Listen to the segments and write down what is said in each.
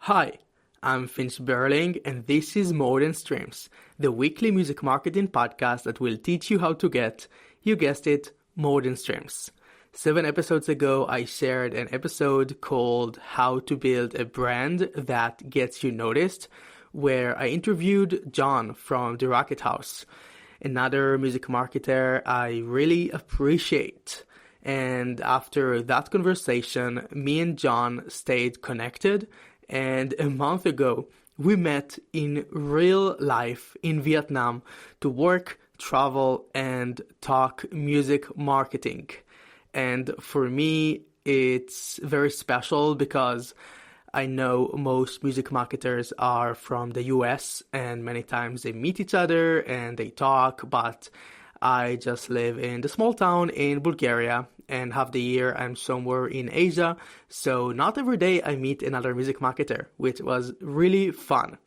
Hi, I'm Finch Berling, and this is More Than Streams, the weekly music marketing podcast that will teach you how to get, you guessed it, more than streams. 7 episodes ago, I shared an episode called How to Build a Brand That Gets You Noticed, where I interviewed Jon from the Racket House, another music marketer I really appreciate. And after that conversation, me and Jon stayed connected. And a month ago, we met in real life in Vietnam to work, travel, and talk music marketing. And for me, it's very special because I know most music marketers are from the US and many times they meet each other and they talk, but I just live in the small town in Bulgaria, and half the year I'm somewhere in Asia, so not every day I meet another music marketer, which was really fun.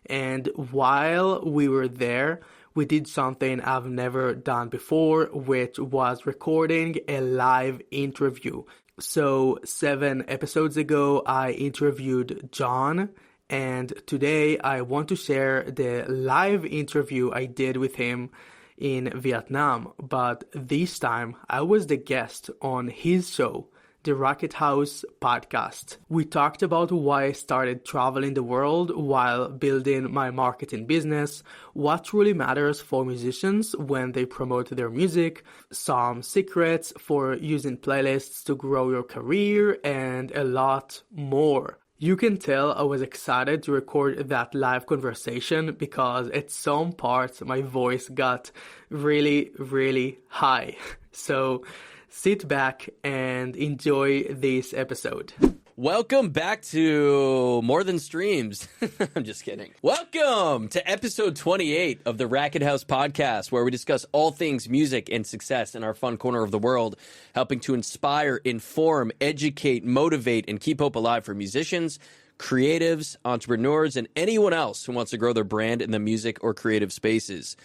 And while we were there, we did something I've never done before, which was recording a live interview. So 7 episodes ago, I interviewed Jon, and today I want to share the live interview I did with him in Vietnam, but this time I was the guest on his show, the Racket House podcast. We talked about why I started traveling the world while building my marketing business, what truly matters for musicians when they promote their music, some secrets for using playlists to grow your career, and a lot more. You can tell I was excited to record that live conversation because at some parts my voice got really, really high. So sit back and enjoy this episode. Welcome back to More Than Streams. I'm just kidding. Welcome to episode 28 of the Racket House podcast, where we discuss all things music and success in our fun corner of the world, helping to inspire, inform, educate, motivate, and keep hope alive for musicians, creatives, entrepreneurs, and anyone else who wants to grow their brand in the music or creative spaces.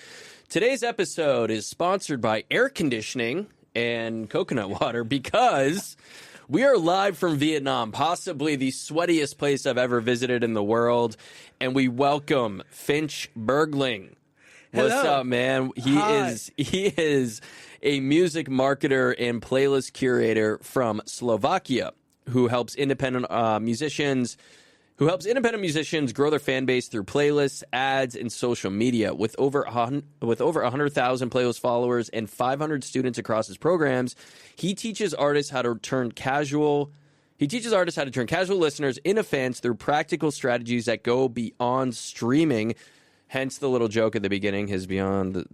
Today's episode is sponsored by air conditioning and coconut water because we are live from Vietnam, possibly the sweatiest place I've ever visited in the world, and we welcome Finch Berling. What's up, man? He is a music marketer and playlist curator from Slovakia who helps independent musicians grow their fan base through playlists, ads, and social media. With over 100,000 playlist followers and 500 students across his programs, he teaches artists how to turn casual listeners into fans through practical strategies that go beyond streaming. Hence the little joke at the beginning, his Beyond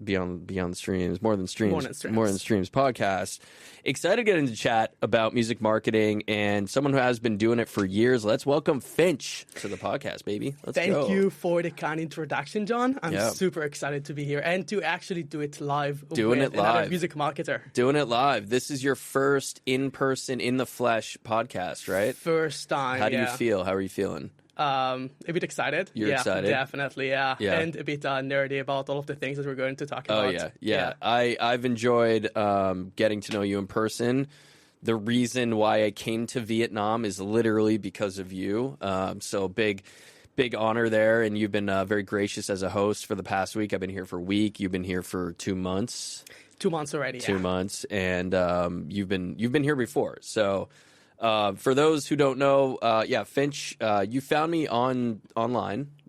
Streams, More Than Streams podcast. Excited to get into chat about music marketing and someone who has been doing it for years. Let's welcome Finch to the podcast, baby. Let's go. Thank you for the kind introduction, Jon. I'm super excited to be here and to actually do it live with another music marketer. Doing it live. This is your first in-person, in-the-flesh podcast, right? First time, How do you feel? How are you feeling? A bit excited. You're excited? Definitely, yeah. And a bit nerdy about all of the things that we're going to talk about. Oh, yeah. I've enjoyed getting to know you in person. The reason why I came to Vietnam is literally because of you. So big honor there, and you've been very gracious as a host for the past week. I've been here for a week. You've been here for 2 months. 2 months already, 2 months, and you've been here before, so... for those who don't know, Finch, you found me online.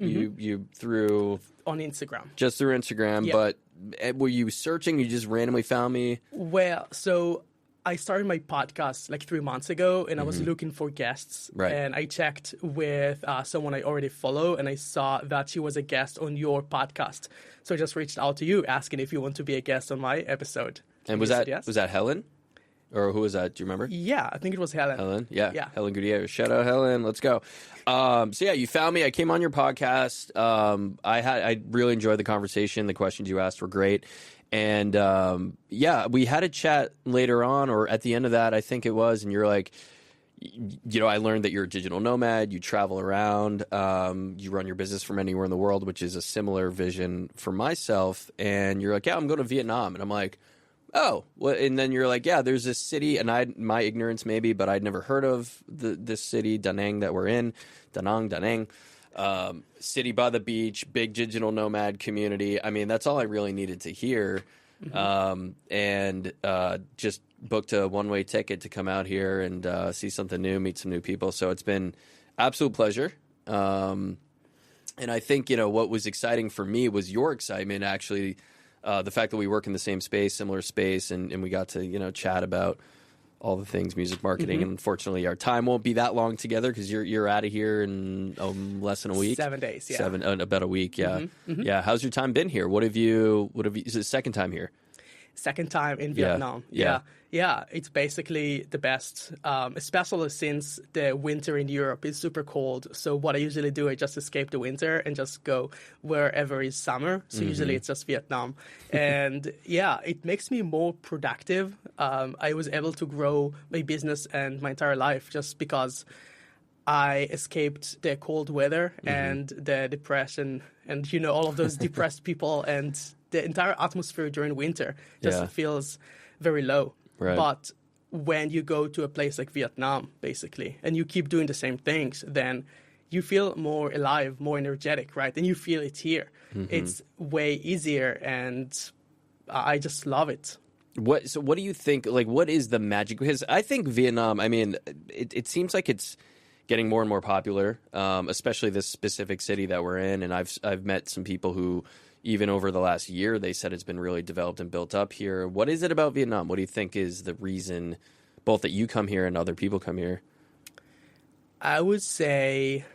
Mm-hmm. You through on Instagram, just through Instagram. Yeah. But were you searching? You just randomly found me. Well, so I started my podcast like 3 months ago, and I was looking for guests. Right. And I checked with someone I already follow, and I saw that she was a guest on your podcast. So I just reached out to you, asking if you want to be a guest on my episode. And was that Helen? Or who was that? Do you remember? Yeah, I think it was Helen. Yeah. Helen Gutierrez. Shout out, Helen. Let's go. You found me. I came on your podcast. I really enjoyed the conversation. The questions you asked were great. And, we had a chat later on, or at the end of that, I think it was, and you're like, I learned that you're a digital nomad. You travel around. You run your business from anywhere in the world, which is a similar vision for myself. And you're like, yeah, I'm going to Vietnam. And I'm like, Oh, well, and then you're like, yeah, there's this city, and my ignorance maybe, but I'd never heard of this city, Da Nang, that we're in, Da Nang. City by the beach, big digital nomad community. I mean, that's all I really needed to hear. And just booked a one-way ticket to come out here and see something new, meet some new people. So it's been absolute pleasure. And I think, what was exciting for me was your excitement, actually, the fact that we work in the same space, similar space, and we got to, chat about all the things music marketing. And unfortunately, our time won't be that long together because you're out of here in less than a week. 7 days, yeah. About a week, yeah. Yeah. How's your time been here? What have you? Is it the second time here? Second time in Vietnam. Yeah, it's basically the best, especially since the winter in Europe is super cold. So what I usually do, I just escape the winter and just go wherever is summer. So usually it's just Vietnam. And yeah, it makes me more productive. I was able to grow my business and my entire life just because I escaped the cold weather and the depression and, all of those depressed people, and the entire atmosphere during winter just feels very low. Right. But when you go to a place like Vietnam, basically, and you keep doing the same things, then you feel more alive, more energetic, right? And you feel it here. It's way easier, and I just love it. So what do you think, what is the magic? Because I think Vietnam, I mean, it seems like it's getting more and more popular, especially this specific city that we're in. And I've met some people who, even over the last year, they said it's been really developed and built up here. What is it about Vietnam? What do you think is the reason both that you come here and other people come here? I would say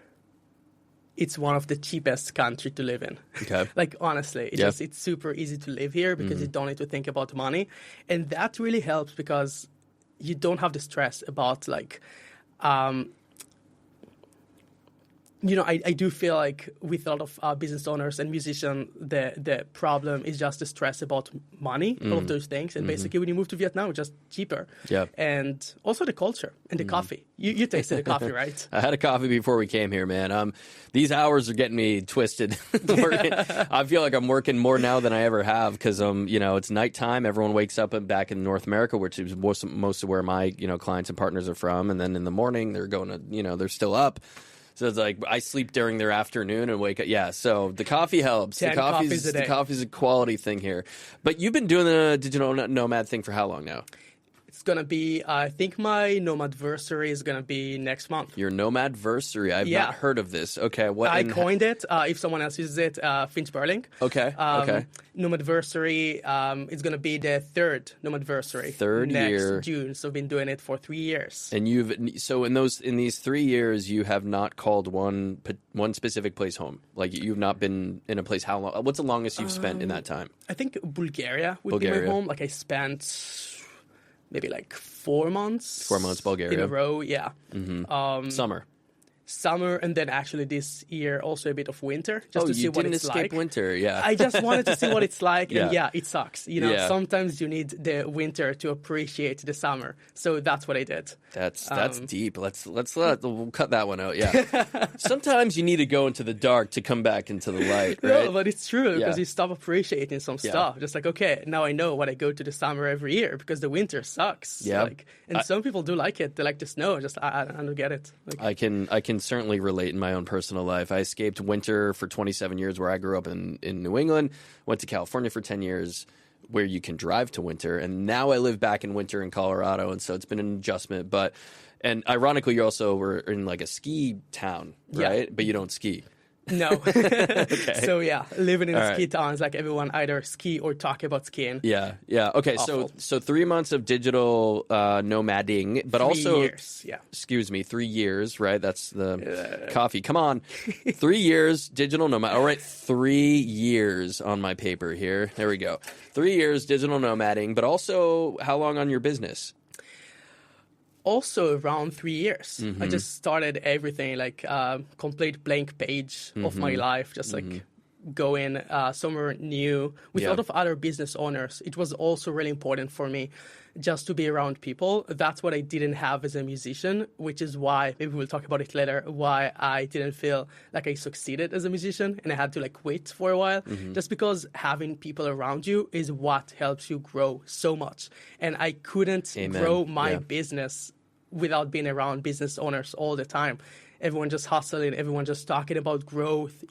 it's one of the cheapest countries to live in. Okay. Honestly, it's super easy to live here because you don't need to think about money. And that really helps because you don't have the stress about I do feel like with a lot of business owners and musicians, the problem is just the stress about money, all of those things. And basically, when you move to Vietnam, it's just cheaper. Yeah. And also the culture and the coffee. You tasted the coffee, right? I had a coffee before we came here, man. These hours are getting me twisted. I feel like I'm working more now than I ever have because, it's nighttime. Everyone wakes up back in North America, which is most of where my, clients and partners are from. And then in the morning, they're going to, they're still up. So it's like I sleep during their afternoon and wake up. Yeah, so the coffee helps. 10 coffees a day. The coffee's a quality thing here. But you've been doing the digital nomad thing for how long now? It's going to be, I think my nomadversary is going to be next month. Your nomadversary. I've not heard of this. Okay. I coined it. If someone else uses it, Finch Berling. Okay. Nomadversary is going to be the third nomadversary. Third next year. June. So I've been doing it for 3 years. And in these 3 years, you have not called one specific place home. You've not been in a place. How long? What's the longest you've spent in that time? I think Bulgaria would be my home. I spent maybe 4 months. 4 months, Bulgaria. In a row, yeah. Summer, and then actually this year also a bit of winter, just to see what it's like. You didn't escape winter, yeah. I just wanted to see what it's like, and yeah, it sucks. Sometimes you need the winter to appreciate the summer. So that's what I did. That's deep. We'll cut that one out. Yeah. Sometimes you need to go into the dark to come back into the light, right? No, but it's true because you stop appreciating some stuff. Just okay, now I know what I go to the summer every year because the winter sucks. Yeah. Some people do like it. They like the snow. Just I don't get it. I can certainly relate in my own personal life. I escaped winter for 27 years where I grew up in New England, went to California for 10 years where you can drive to winter, and now I live back in winter in Colorado, and so it's been an adjustment. And ironically, you also were in a ski town, right? Yeah. But you don't ski. No. Okay. So living in a ski town is everyone either ski or talk about skiing. Yeah. Okay. Awful. So 3 months of digital nomading, but 3 also years. Yeah. Excuse me, 3 years, right? That's the coffee. Come on, 3 years digital nomad. All right, 3 years on my paper here. There we go. 3 years digital nomading, but also how long on your business? Also around 3 years. I just started everything complete blank page of my life, just going somewhere new with a lot of other business owners. It was also really important for me just to be around people. That's what I didn't have as a musician, which is why, maybe we'll talk about it later, why I didn't feel like I succeeded as a musician and I had to like quit for a while. Just because having people around you is what helps you grow so much. And I couldn't grow my business without being around business owners all the time. Everyone just hustling, everyone just talking about growth.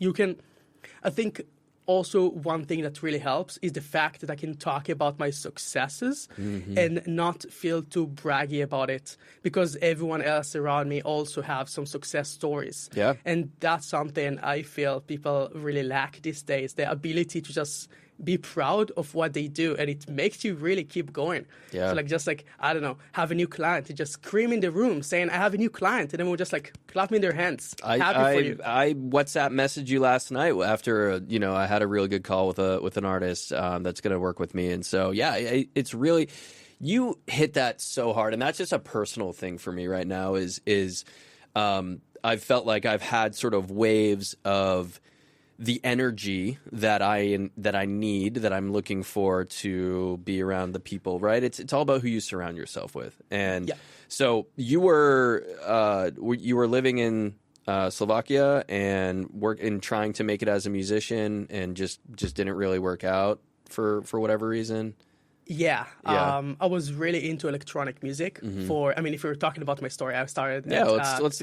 I think also one thing that really helps is the fact that I can talk about my successes and not feel too braggy about it, because everyone else around me also have some success stories. Yeah. And that's something I feel people really lack these days, the ability to just be proud of what they do, and it makes you really keep going. Yeah. So I don't know, have a new client, you just scream in the room saying, I have a new client, and then we'll just like clapping their hands. Happy for you. I WhatsApp messaged you last night after, I had a really good call with an artist that's going to work with me. And so, it's really, you hit that so hard. And that's just a personal thing for me right now is I've felt like I've had sort of waves of the energy that I need, that I'm looking for to be around the people, right? It's all about who you surround yourself with. And so you were living in Slovakia and trying to make it as a musician, and just didn't really work out for whatever reason. Yeah. I was really into electronic music if we were talking about my story, I started let's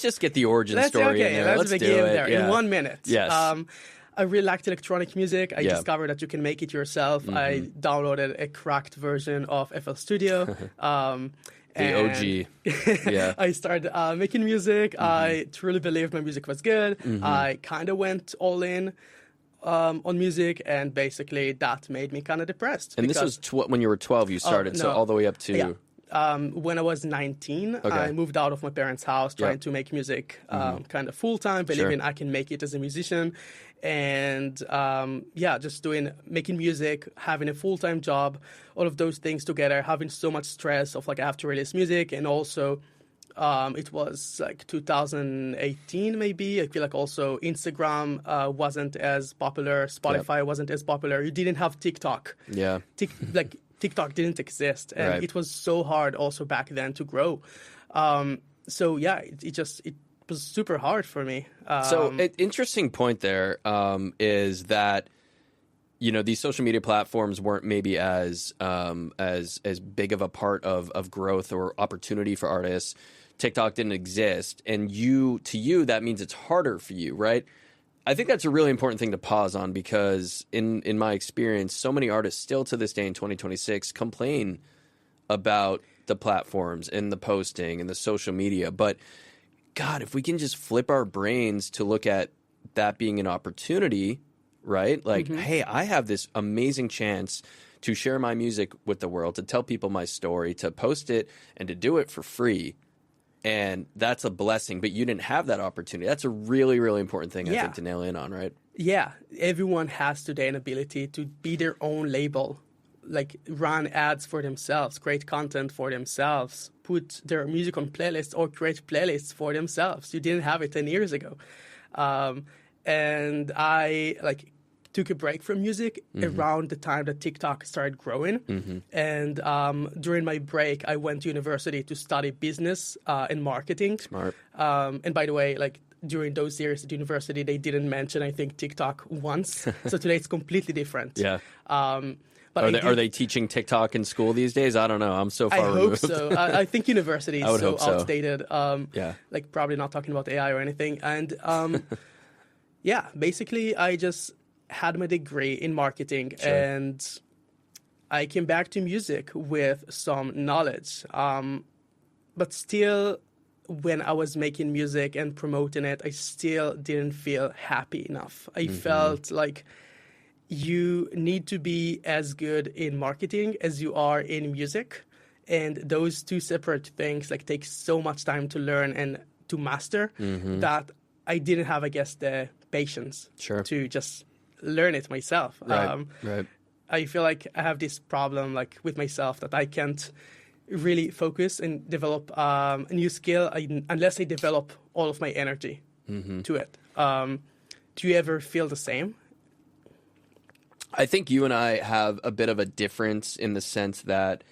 just get the origin story in there. Let's begin there in 1 minute. Yes. I really liked electronic music. I discovered that you can make it yourself. I downloaded a cracked version of FL Studio. The OG. Yeah. I started making music. I truly believed my music was good. I kind of went all in on music, and basically that made me kind of depressed. And this was when you were 12 you started, so all the way up to... When I was 19, I moved out of my parents' house trying to make music kind of full-time, believing I can make it as a musician. And just making music, having a full-time job, all of those things together, having so much stress of like I have to release music. And also it was like 2018 maybe. I feel like also Instagram wasn't as popular, Spotify wasn't as popular. You didn't have TikTok. Yeah. TikTok didn't exist, and it was so hard also back then to grow. It was super hard for me. So an interesting point there is that these social media platforms weren't maybe as big of a part of growth or opportunity for artists. TikTok didn't exist, and to you that means it's harder for you, right? I think that's a really important thing to pause on, because in my experience, so many artists still to this day in 2026 complain about the platforms and the posting and the social media. But God, if we can just flip our brains to look at that being an opportunity, right? Like, hey, I have this amazing chance to share my music with the world, to tell people my story, to post it, and to do it for free. And that's a blessing, but you didn't have that opportunity. That's a really, really important thing, I think, to nail in on, right? Yeah. Everyone has today an ability to be their own label, like run ads for themselves, create content for themselves, put their music on playlists or create playlists for themselves. You didn't have it 10 years ago. And I took a break from music around the time that TikTok started growing. And during my break, I went to university to study business and marketing. Smart. And by the way, during those years at university, they didn't mention, I think, TikTok once. So today it's completely different. Yeah. But are they teaching TikTok in school these days? I don't know. I'm so far removed. I hope so. I think university is so outdated. Probably not talking about AI or anything. And basically I just had my degree in marketing, and I came back to music with some knowledge. But still, when I was making music and promoting it, I still didn't feel happy enough. I felt like you need to be as good in marketing as you are in music. And those two separate things take so much time to learn and to master that I didn't have, I guess, the patience to just learn it myself. Right. I feel like I have this problem with myself that I can't really focus and develop a new skill unless I develop all of my energy to it. Do you ever feel the same? I think you and I have a bit of a difference in the sense that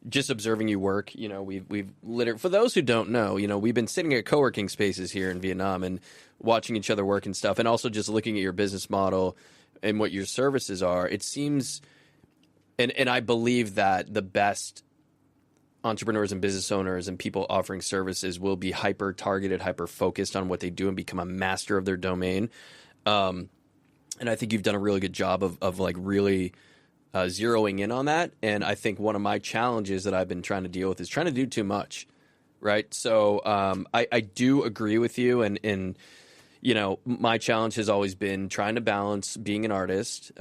just observing you work, we've literally, for those who don't know, we've been sitting at co-working spaces here in Vietnam and watching each other work and stuff, and also just looking at your business model and what your services are. It seems, and I believe that the best entrepreneurs and business owners and people offering services will be hyper targeted, hyper focused on what they do and become a master of their domain. And I think you've done a really good job of like really zeroing in on that. And I think one of my challenges that I've been trying to deal with is trying to do too much. Right. So I do agree with you. And my challenge has always been trying to balance being an artist,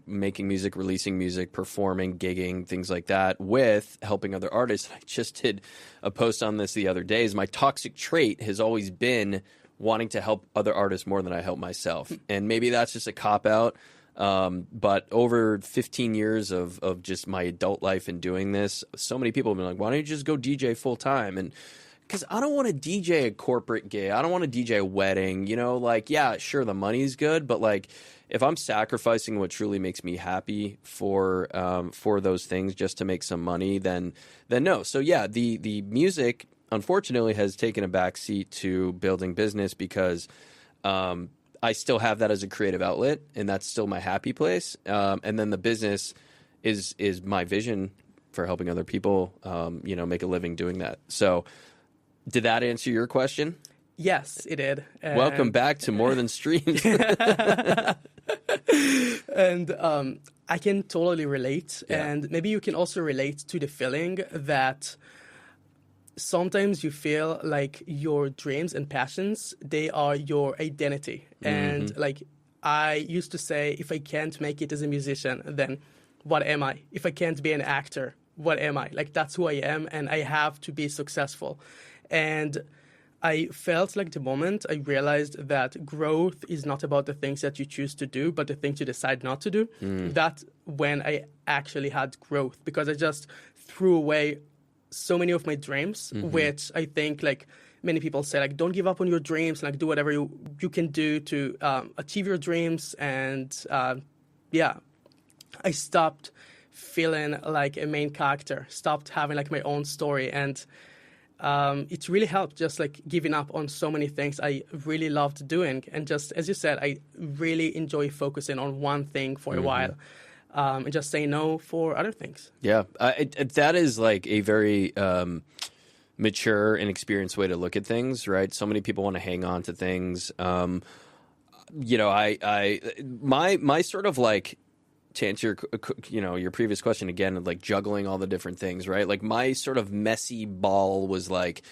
making music, releasing music, performing, gigging, things like that, with helping other artists. I just did a post on this the other day. Is my toxic trait has always been wanting to help other artists more than I help myself. And maybe that's just a cop-out. But over 15 years of just my adult life and doing this, so many people have been like, why don't you just go DJ full time? And because I don't want to DJ a corporate gig. I don't want to DJ a wedding, yeah, sure, the money's good, but like if I'm sacrificing what truly makes me happy for those things just to make some money, then no. So yeah, the music unfortunately has taken a backseat to building business because, I still have that as a creative outlet, and that's still my happy place. And then the business is my vision for helping other people, make a living doing that. So, did that answer your question? Yes, it did. Welcome back to More Than Streams. And I can totally relate. Yeah. And maybe you can also relate to the feeling that sometimes you feel like your dreams and passions, they are your identity. And like I used to say, if I can't make it as a musician, then what am I? If I can't be an actor, what am I? Like that's who I am, and I have to be successful. And I felt like the moment I realized that growth is not about the things that you choose to do, but the things you decide not to do. That's when I actually had growth, because I just threw away so many of my dreams, which I think like many people say, like, don't give up on your dreams, like do whatever you can do to achieve your dreams. And I stopped feeling like a main character, stopped having like my own story. And it really helped just like giving up on so many things I really loved doing. And just, as you said, I really enjoy focusing on one thing for a while. And just say no for other things. Yeah, that is like a very mature and experienced way to look at things, right? So many people want to hang on to things. My sort of like, to answer your previous question again, of like juggling all the different things, right? Like my sort of messy ball was like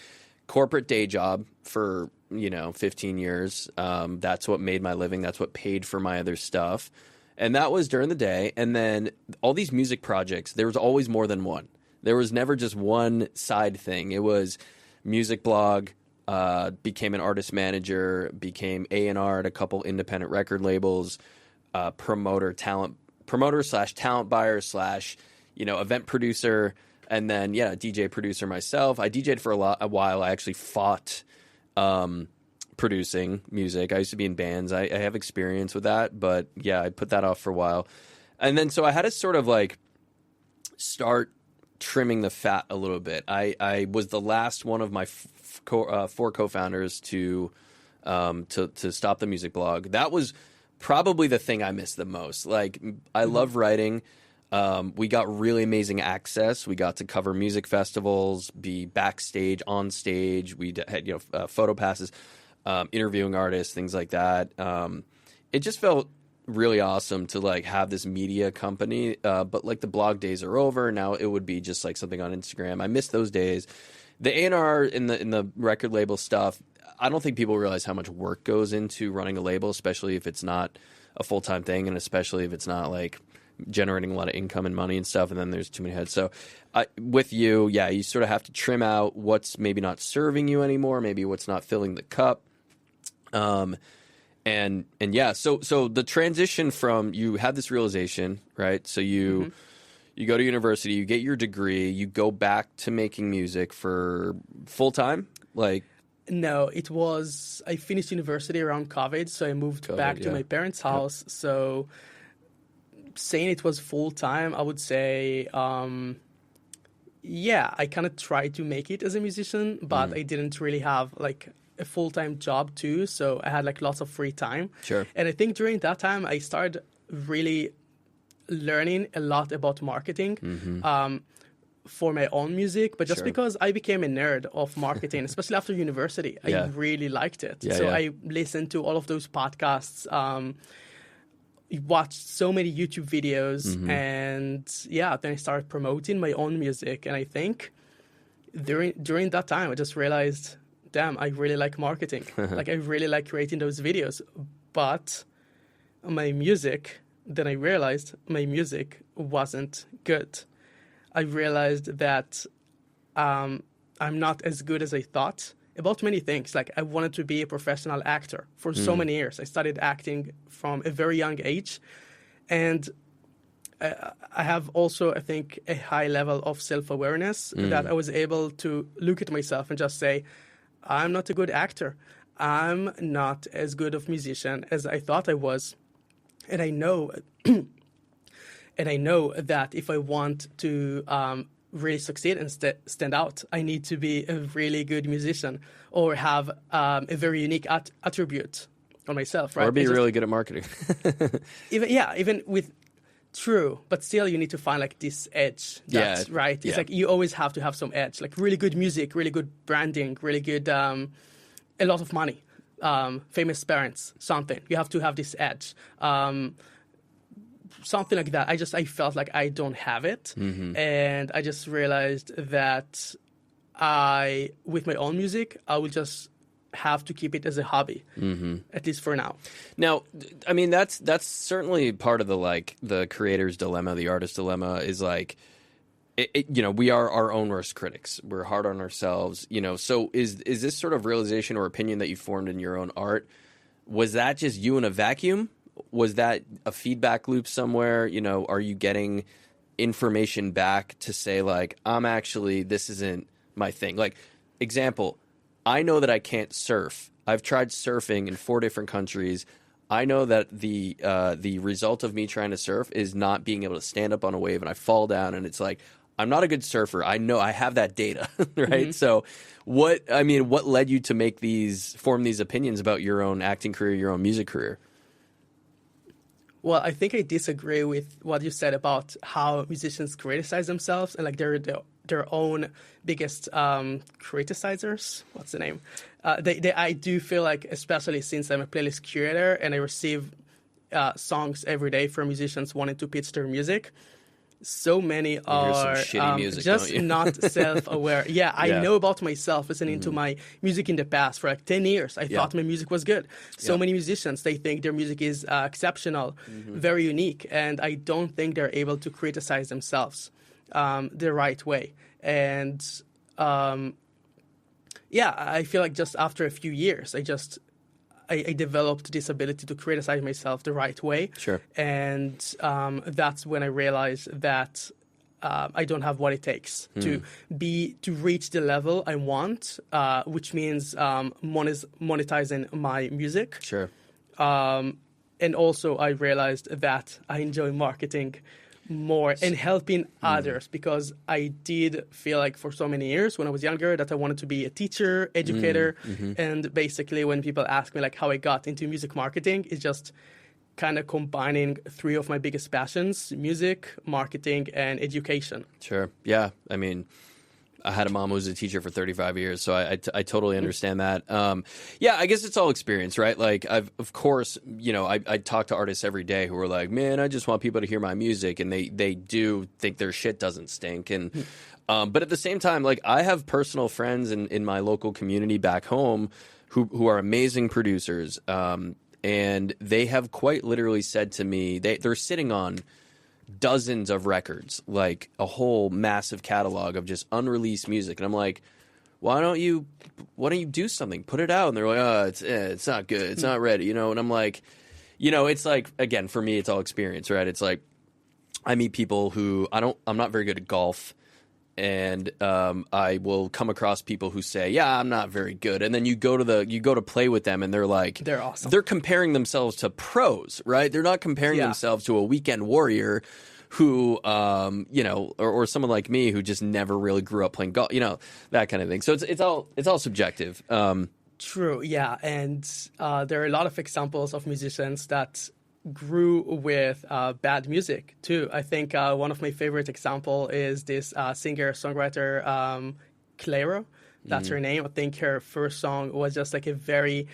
corporate day job for 15 years. That's what made my living. That's what paid for my other stuff. And that was during the day. And then all these music projects, there was always more than one. There was never just one side thing. It was music blog, became an artist manager, became A&R at a couple independent record labels, promoter / talent buyer / event producer. And then, DJ producer myself. I DJ'd for a while. I actually fought producing music. I used to be in bands. I have experience with that, but yeah, I put that off for a while. And then so I had to sort of like start trimming the fat a little bit. I was the last one of my four co-founders to stop the music blog. That was probably the thing I missed the most. Like I love writing. We got really amazing access. We got to cover music festivals, be backstage, on stage. We had photo passes. Interviewing artists, things like that. It just felt really awesome to like have this media company, but like the blog days are over. Now it would be just like something on Instagram. I miss those days. The A&R in the record label stuff, I don't think people realize how much work goes into running a label, especially if it's not a full-time thing, and especially if it's not like generating a lot of income and money and stuff, and then there's too many heads. So with you, you sort of have to trim out what's maybe not serving you anymore, maybe what's not filling the cup. So the transition from, you had this realization, right? So you go to university, you get your degree, you go back to making music for full time? Like, no, I finished university around COVID, so I moved back to my parents' house. Yep. So saying it was full time, I would say yeah, I kind of tried to make it as a musician, but I didn't really have like a full-time job too. So I had like lots of free time. Sure. And I think during that time, I started really learning a lot about marketing. For my own music, but just Sure. because I became a nerd of marketing, especially after university, Yeah. I really liked it. Yeah, so yeah. I listened to all of those podcasts, watched so many YouTube videos, and yeah, then I started promoting my own music. And I think during that time, I just realized, damn, I really like marketing. Like I really like creating those videos, but then I realized my music wasn't good. I realized that I'm not as good as I thought about many things. Like I wanted to be a professional actor for so many years. I started acting from a very young age. And I have also, I think, a high level of self-awareness that I was able to look at myself and just say, I'm not a good actor. I'm not as good of musician as I thought I was. And I know... And I know that if I want to really succeed and stand out, I need to be a really good musician or have a very unique attribute on myself, right? Or be really good at marketing. even with true, but still you need to find like this edge. That's right. It's like you always have to have some edge, like really good music, really good branding, really good, a lot of money, famous parents, something. You have to have this edge. Something like that. I felt like I don't have it. And I just realized that with my own music, I will just have to keep it as a hobby, at least for now. Now, I mean, that's certainly part of the creator's dilemma, the artist's dilemma is like, we are our own worst critics. We're hard on ourselves, So is this sort of realization or opinion that you formed in your own art, was that just you in a vacuum? Was that a feedback loop somewhere? Are you getting information back to say like, this isn't my thing? Like, example, I know that I can't surf. I've tried surfing in 4 different countries. I know that the result of me trying to surf is not being able to stand up on a wave and I fall down and it's like, I'm not a good surfer. I know I have that data, right? So what led you to form these opinions about your own acting career, your own music career? Well, I think I disagree with what you said about how musicians criticize themselves and like they're their own biggest criticizers. What's the name? I do feel like, especially since I'm a playlist curator and I receive songs every day from musicians wanting to pitch their music, so many are music, just not self-aware. Yeah, I know about myself listening to my music in the past for like 10 years. I thought my music was good. So many musicians, they think their music is exceptional, very unique, and I don't think they're able to criticize themselves the right way. And I feel like just after a few years, I developed this ability to criticize myself the right way. Sure. And that's when I realized that I don't have what it takes to reach the level I want, which means monetizing my music. Sure. And also I realized that I enjoy marketing more and helping others, because I did feel like for so many years when I was younger that I wanted to be a teacher, educator, and basically when people ask me like how I got into music marketing, it's just kind of combining 3 of my biggest passions: music, marketing, and education. Sure. Yeah. I mean, I had a mom who was a teacher for 35 years, so I totally understand that. I guess it's all experience, right? Like, I talk to artists every day who are like, man, I just want people to hear my music, and they do think their shit doesn't stink. And but at the same time, like, I have personal friends in my local community back home who are amazing producers, and they have quite literally said to me, they're sitting on dozens of records, like a whole massive catalog of just unreleased music, and I'm like, why don't you do something, put it out? And they're like, oh, it's not good, it's not ready, and I'm like, it's like, again, for me, it's all experience, right? It's like I meet people who I'm not very good at golf, and I will come across people who say, yeah, I'm not very good, and then you go to play with them and they're like, they're awesome. They're comparing themselves to pros, right? They're not comparing themselves to a weekend warrior who, or someone like me who just never really grew up playing golf, that kind of thing. So it's all subjective. True, yeah. And there are a lot of examples of musicians that grew with bad music too. I think one of my favorite example is this singer-songwriter Clara. That's her name. I think her first song was just like a very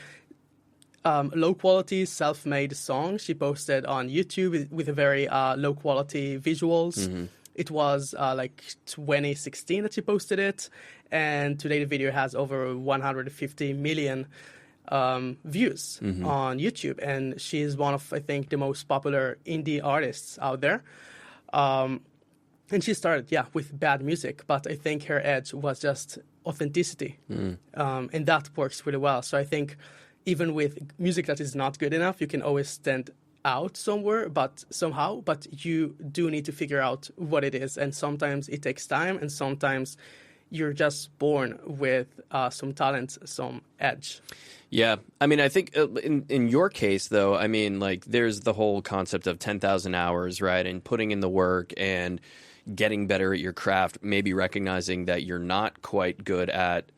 low-quality, self-made song she posted on YouTube with a very low-quality visuals. It was like 2016 that she posted it, and today the video has over 150 million views on YouTube, and she's one of, I think, the most popular indie artists out there. And she started, with bad music, but I think her edge was just authenticity, and that works really well. So I think even with music that is not good enough, you can always stand out somehow, but you do need to figure out what it is, and sometimes it takes time, and sometimes you're just born with some talent, some edge. Yeah. I mean, I think in your case, though, I mean, like, there's the whole concept of 10,000 hours, right? And putting in the work and getting better at your craft, maybe recognizing that you're not quite good at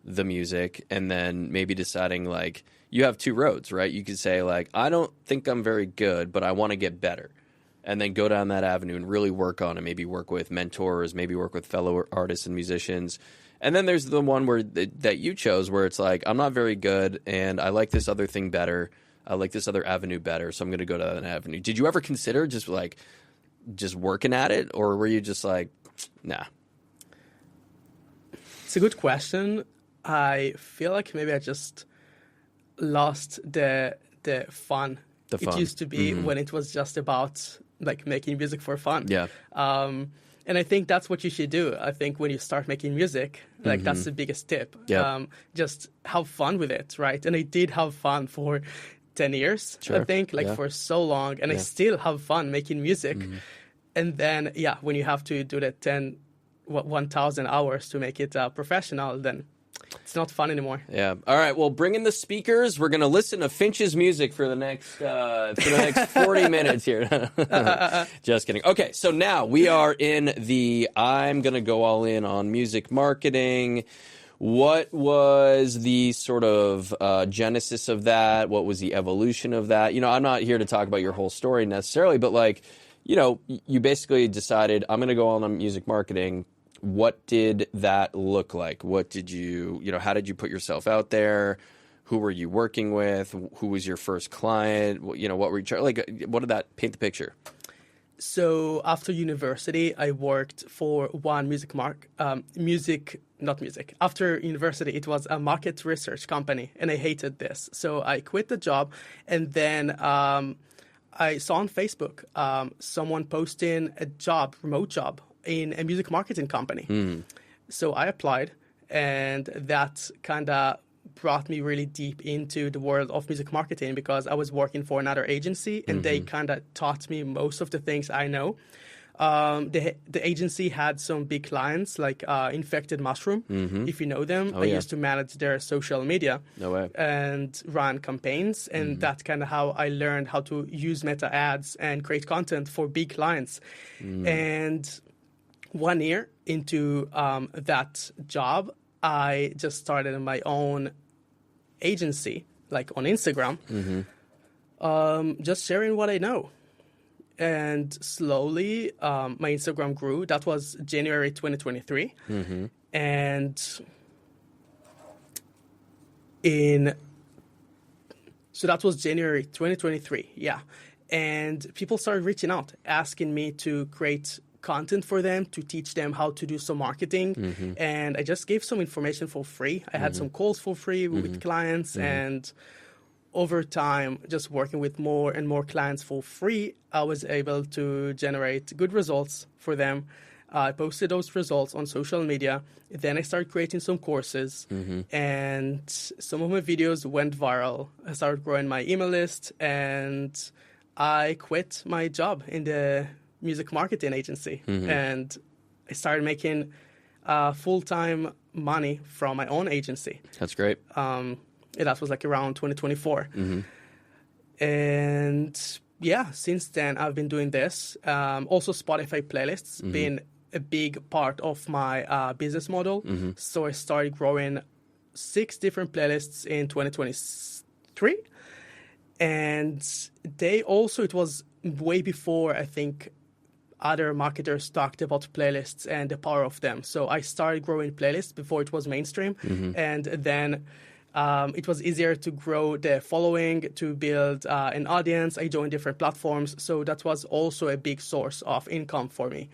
the music, and then maybe deciding, like, you have two roads, right? You could say, like, I don't think I'm very good, but I want to get better. And then go down that avenue and really work on it, maybe work with mentors, maybe work with fellow artists and musicians. And then there's the one that you chose where it's like, I'm not very good and I like this other thing better. I like this other avenue better, so I'm going to go to that avenue. Did you ever consider just working at it, or were you just like, nah? It's a good question. I feel like maybe I just lost the fun. It used to be when it was just about like making music for fun. Yeah. And I think that's what you should do. I think when you start making music, like that's the biggest tip. Yeah. Just have fun with it, right? And I did have fun for 10 years, Sure. I think, for so long. And I still have fun making music. And then, when you have to do that 1,000 hours to make it professional, then it's not fun anymore. Yeah. All right. Well, bring in the speakers. We're going to listen to Finch's music for the next 40 minutes here. Just kidding. Okay. So now we are in I'm going to go all in on music marketing. What was the sort of genesis of that? What was the evolution of that? I'm not here to talk about your whole story necessarily, but you basically decided, I'm going to go on music marketing. What did that look like? What did how did you put yourself out there? Who were you working with? Who was your first client? What were you what did that paint the picture? So after university, I worked for one After university, it was a market research company, and I hated this. So I quit the job, and then I saw on Facebook someone posting a remote job in a music marketing company. So I applied, and that kind of brought me really deep into the world of music marketing, because I was working for another agency, and they kind of taught me most of the things I know. The agency had some big clients like Infected Mushroom, if you know them. I used to manage their social media. No way. And run campaigns, and that's kind of how I learned how to use meta ads and create content for big clients. And 1 year into that job, I just started my own agency, like on Instagram, just sharing what I know. And slowly, my Instagram grew. That was January 2023. And so that was January 2023, And people started reaching out, asking me to create content for them, to teach them how to do some marketing. And I just gave some information for free. I had some calls for free with clients, and over time, just working with more and more clients for free, I was able to generate good results for them. I posted those results on social media. Then I started creating some courses, and some of my videos went viral. I started growing my email list, and I quit my job in the music marketing agency, and I started making full-time money from my own agency. That's great. That was like around 2024. And yeah, since then I've been doing this. Also, Spotify playlists been a big part of my business model. So I started growing 6 different playlists in 2023. And it was way before, I think, other marketers talked about playlists and the power of them. So I started growing playlists before it was mainstream. And then it was easier to grow the following, to build an audience. I joined different platforms. So that was also a big source of income for me.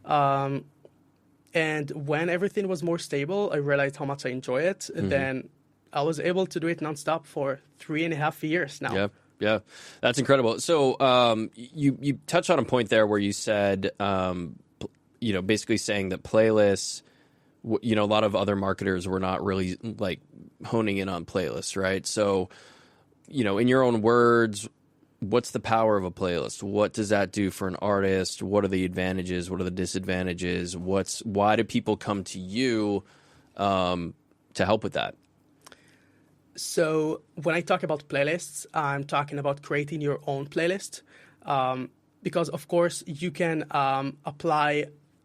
And when everything was more stable, I realized how much I enjoy it. Then I was able to do it nonstop for 3.5 years now. Yep. Yeah, that's incredible. So you touched on a point there where you said, basically saying that playlists, a lot of other marketers were not really like honing in on playlists, right? So, in your own words, what's the power of a playlist? What does that do for an artist? What are the advantages? What are the disadvantages? Why do people come to you to help with that? So when I talk about playlists, I'm talking about creating your own playlist, because of course you can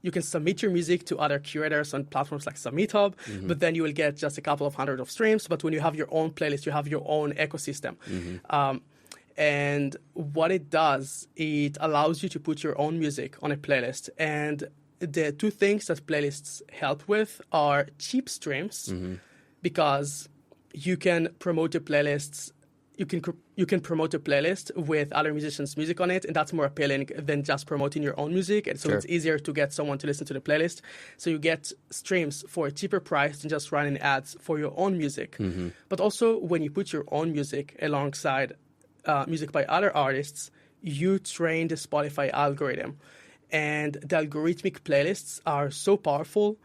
you can submit your music to other curators on platforms like Submit Hub, but then you will get just a couple of hundred of streams. But when you have your own playlist, you have your own ecosystem. And what it does, it allows you to put your own music on a playlist. And the 2 things that playlists help with are cheap streams, because you can promote your playlists. You can promote a playlist with other musicians' music on it, and that's more appealing than just promoting your own music. And so it's easier to get someone to listen to the playlist. So you get streams for a cheaper price than just running ads for your own music. But also, when you put your own music alongside music by other artists, you train the Spotify algorithm. And the algorithmic playlists are so powerful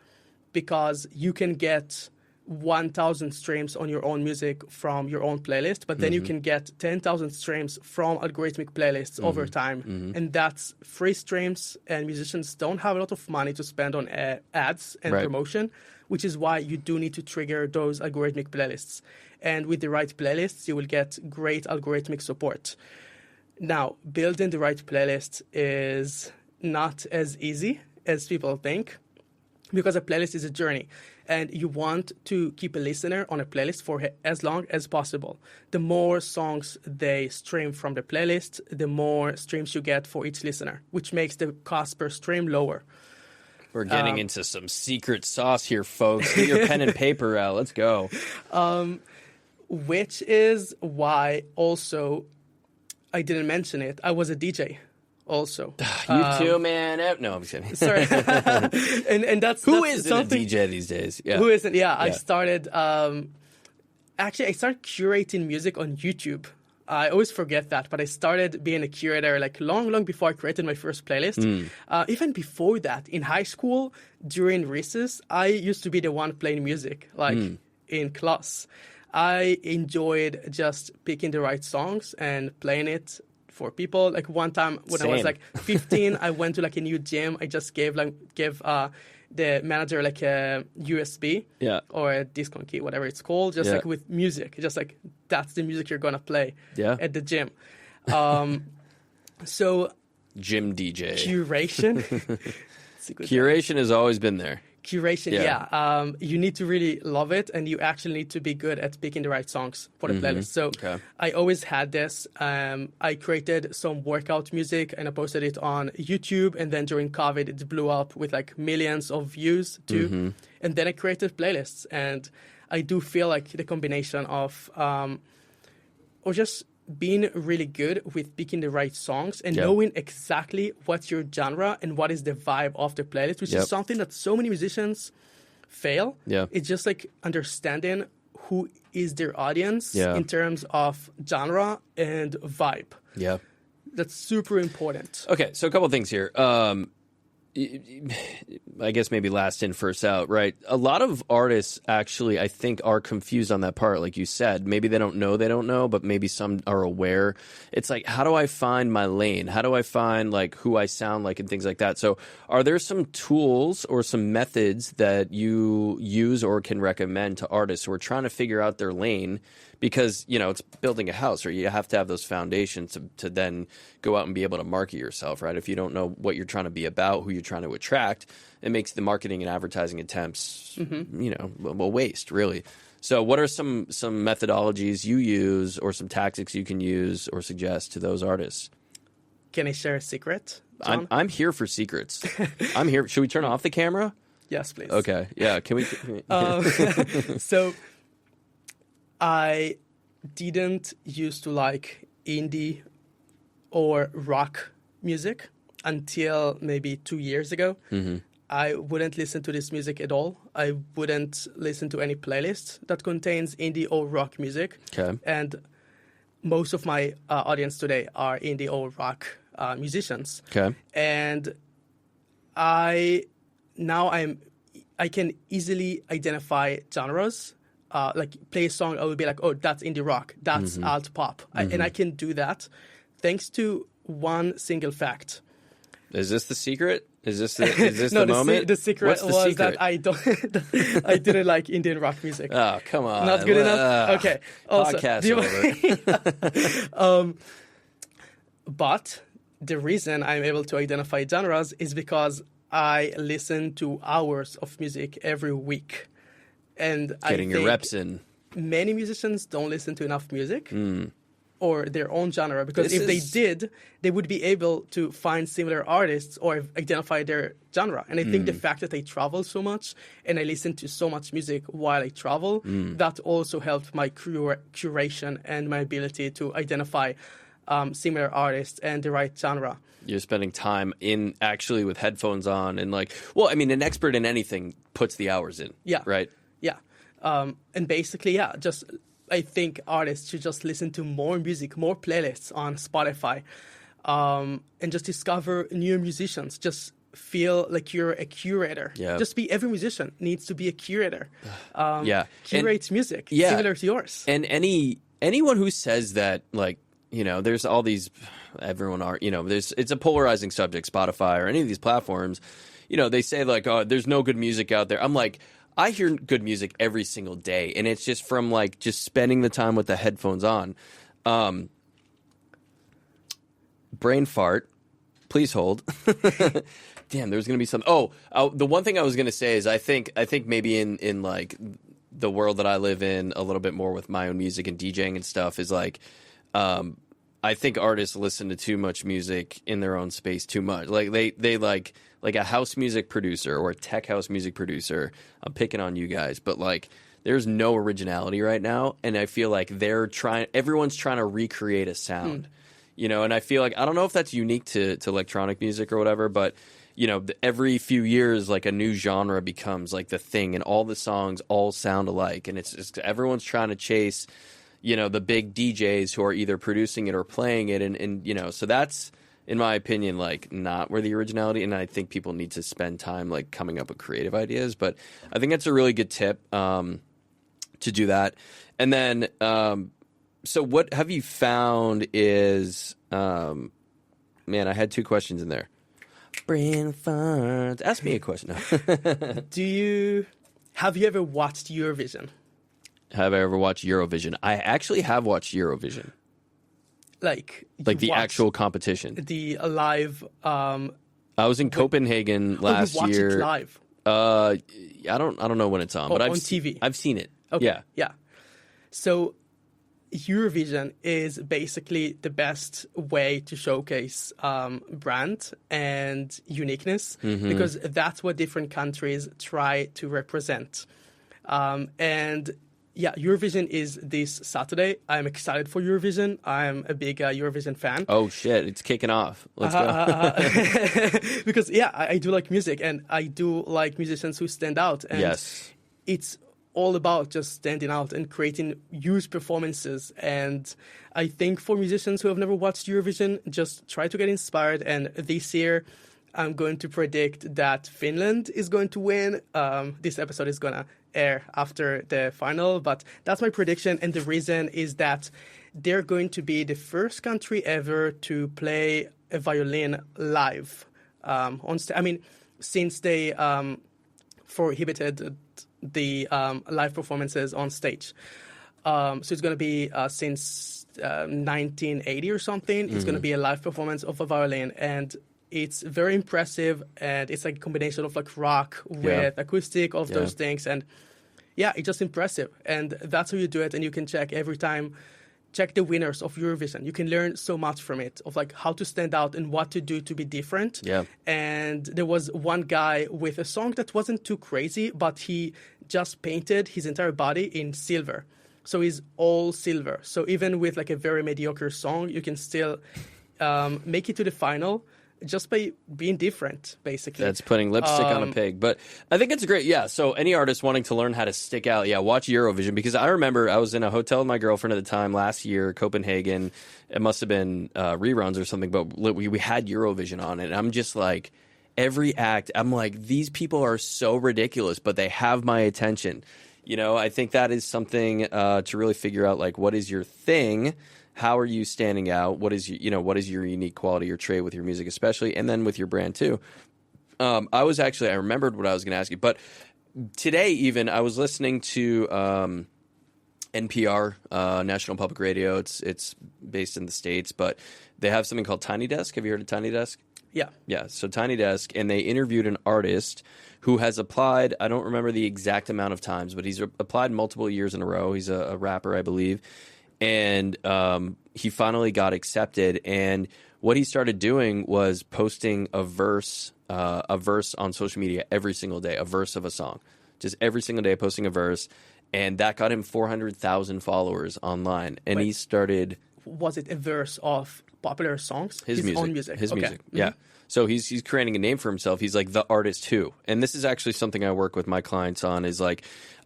because you can get 1,000 streams on your own music from your own playlist, but then you can get 10,000 streams from algorithmic playlists over time. And that's free streams, and musicians don't have a lot of money to spend on ads and promotion, which is why you do need to trigger those algorithmic playlists. And with the right playlists, you will get great algorithmic support. Now, building the right playlist is not as easy as people think, because a playlist is a journey, and you want to keep a listener on a playlist for as long as possible. The more songs they stream from the playlist, the more streams you get for each listener, which makes the cost per stream lower. We're getting into some secret sauce here, folks. Get your pen and paper out. Let's go. Which is why also, I didn't mention it, I was a DJ. Also, you too, man. No, I'm kidding. Sorry, and that's who isn't a DJ these days? Yeah, who isn't? Yeah, I started. Actually, I started curating music on YouTube. I always forget that, but I started being a curator like long before I created my first playlist. Even before that, in high school during recess, I used to be the one playing music, like in class. I enjoyed just picking the right songs and playing it for people. Like one time when I was like 15, I went to like a new gym. I just gave the manager like a USB or a discount key, whatever it's called, just like with music, just like that's the music you're gonna play at the gym. So gym DJ curation. Curation has always been there. Curation, you need to really love it, and you actually need to be good at picking the right songs for the playlist. So I always had this. I created some workout music and I posted it on YouTube, and then during COVID it blew up with like millions of views too. And then I created playlists, and I do feel like the combination of or just being really good with picking the right songs and knowing exactly what's your genre and what is the vibe of the playlist, which is something that so many musicians fail. It's just like understanding who is their audience in terms of genre and vibe. That's super important. Okay, so a couple of things here. I guess maybe last in, first out, right? A lot of artists actually, I think, are confused on that part. Like you said, maybe they don't know, but maybe some are aware. It's like, how do I find my lane? How do I find like who I sound like and things like that? So are there some tools or some methods that you use or can recommend to artists who are trying to figure out their lane? because, you know, it's building a house, or you have to have those foundations to then go out and be able to market yourself, right? If you don't know what you're trying to be about, who you're trying to attract, it makes the marketing and advertising attempts, you know, a waste, really. So what are some methodologies you use, or some tactics you can use or suggest to those artists? Can I share a secret, John? I'm here for secrets. I'm here. Should we turn off the camera? Yes, please. Okay. Yeah. Can we? So I didn't used to like indie or rock music until maybe 2 years ago. I wouldn't listen to this music at all. I wouldn't listen to any playlist that contains indie or rock music. Okay. And most of my audience today are indie or rock musicians. Okay. And I can easily identify genres. Like play a song, I will be like, oh, that's indie rock, that's alt pop, and I can do that thanks to one single fact. Is this the secret? Is this No, the moment? The secret What's the was secret? that I didn't like Indian rock music. Oh, come on. Not good enough? Okay. Also, Podcast over. But the reason I'm able to identify genres is because I listen to hours of music every week. And Getting your reps in. Many musicians don't listen to enough music or their own genre, because they did, they would be able to find similar artists or identify their genre. And I think the fact that I travel so much and I listen to so much music while I travel, that also helped my curation and my ability to identify similar artists and the right genre. You're spending time in actually with headphones on, and like, well, I mean, an expert in anything puts the hours in. Yeah. Right. Yeah. And basically, I think artists should just listen to more music, more playlists on Spotify, and just discover new musicians. Just feel like you're a curator. Yeah. Every musician needs to be a curator. Yeah. Curates music yeah. similar to yours. And anyone who says that, like, you know, there's all these, everyone are, you know, it's a polarizing subject, Spotify or any of these platforms. You know, they say like, oh, there's no good music out there. I'm like, I hear good music every single day, and it's just from like just spending the time with the headphones on. Brain fart. Please hold. Damn, there's gonna be some. Oh, the one thing I was gonna say is I think maybe in like the world that I live in a little bit more with my own music and DJing and stuff is like, I think artists listen to too much music in their own space too much. Like they like a house music producer or a tech house music producer. I'm picking on you guys, but like there's no originality right now, and I feel like everyone's trying to recreate a sound. You know, and I feel like I don't know if that's unique to electronic music or whatever, but you know, every few years like a new genre becomes like the thing, and all the songs all sound alike, and it's just everyone's trying to chase, you know, the big DJs who are either producing it or playing it, and you know, so that's, in my opinion, like not where the originality, and I think people need to spend time like coming up with creative ideas. But I think that's a really good tip to do that. And then, so what have you found is, man, I had two questions in there. Brain fart. Ask me a question. Have you ever watched Eurovision? Have I ever watched Eurovision? I actually have watched Eurovision. Like the actual competition. The live. I was in Copenhagen last you watched year. It live. I don't know when it's on, but on TV. I've seen it. Okay. Yeah. So Eurovision is basically the best way to showcase brand and uniqueness, because that's what different countries try to represent. And yeah, Eurovision is this Saturday. I'm excited for Eurovision. I'm a big Eurovision fan. Oh, shit. It's kicking off. Let's go. Because, yeah, I do like music, and I do like musicians who stand out. And yes. It's all about just standing out and creating huge performances. And I think for musicians who have never watched Eurovision, just try to get inspired. And this year, I'm going to predict that Finland is going to win. This episode is going to air after the final, but that's my prediction. And the reason is that they're going to be the first country ever to play a violin live on stage. I mean, since they prohibited the live performances on stage. So it's going to be since 1980 or something. It's going to be a live performance of a violin, and it's very impressive. And it's like a combination of like rock with acoustic, all of those things. And yeah, it's just impressive. And that's how you do it. And you can check every time. Check the winners of Eurovision. You can learn so much from it, of like how to stand out and what to do to be different. Yeah. And there was one guy with a song that wasn't too crazy, but he just painted his entire body in silver. So he's all silver. So even with like a very mediocre song, you can still make it to the final just by being different, basically. That's putting lipstick on a pig. But I think it's great. Yeah. So any artist wanting to learn how to stick out, watch Eurovision. Because I remember I was in a hotel with my girlfriend at the time last year, Copenhagen. It must have been reruns or something, but we had Eurovision on it. And I'm just like, every act, I'm like, these people are so ridiculous, but they have my attention. I think that is something to really figure out, like, what is your thing? How are you standing out? What is your unique quality or trait with your music, especially, and then with your brand too? I remembered what I was going to ask you, but today even I was listening to NPR, National Public Radio. It's based in the States, but they have something called Tiny Desk. Have you heard of Tiny Desk? Yeah. Yeah. So Tiny Desk, and they interviewed an artist who has applied, I don't remember the exact amount of times, but he's applied multiple years in a row. He's a rapper, I believe. And he finally got accepted. And what he started doing was posting a verse on social media every single day, a verse of a song. Just every single day posting a verse. And that got him 400,000 followers online. And he started... Was it a verse of popular songs? His music. Own music. His okay. music, yeah. So he's creating a name for himself. He's like the artist who. And this is actually something I work with my clients on, is like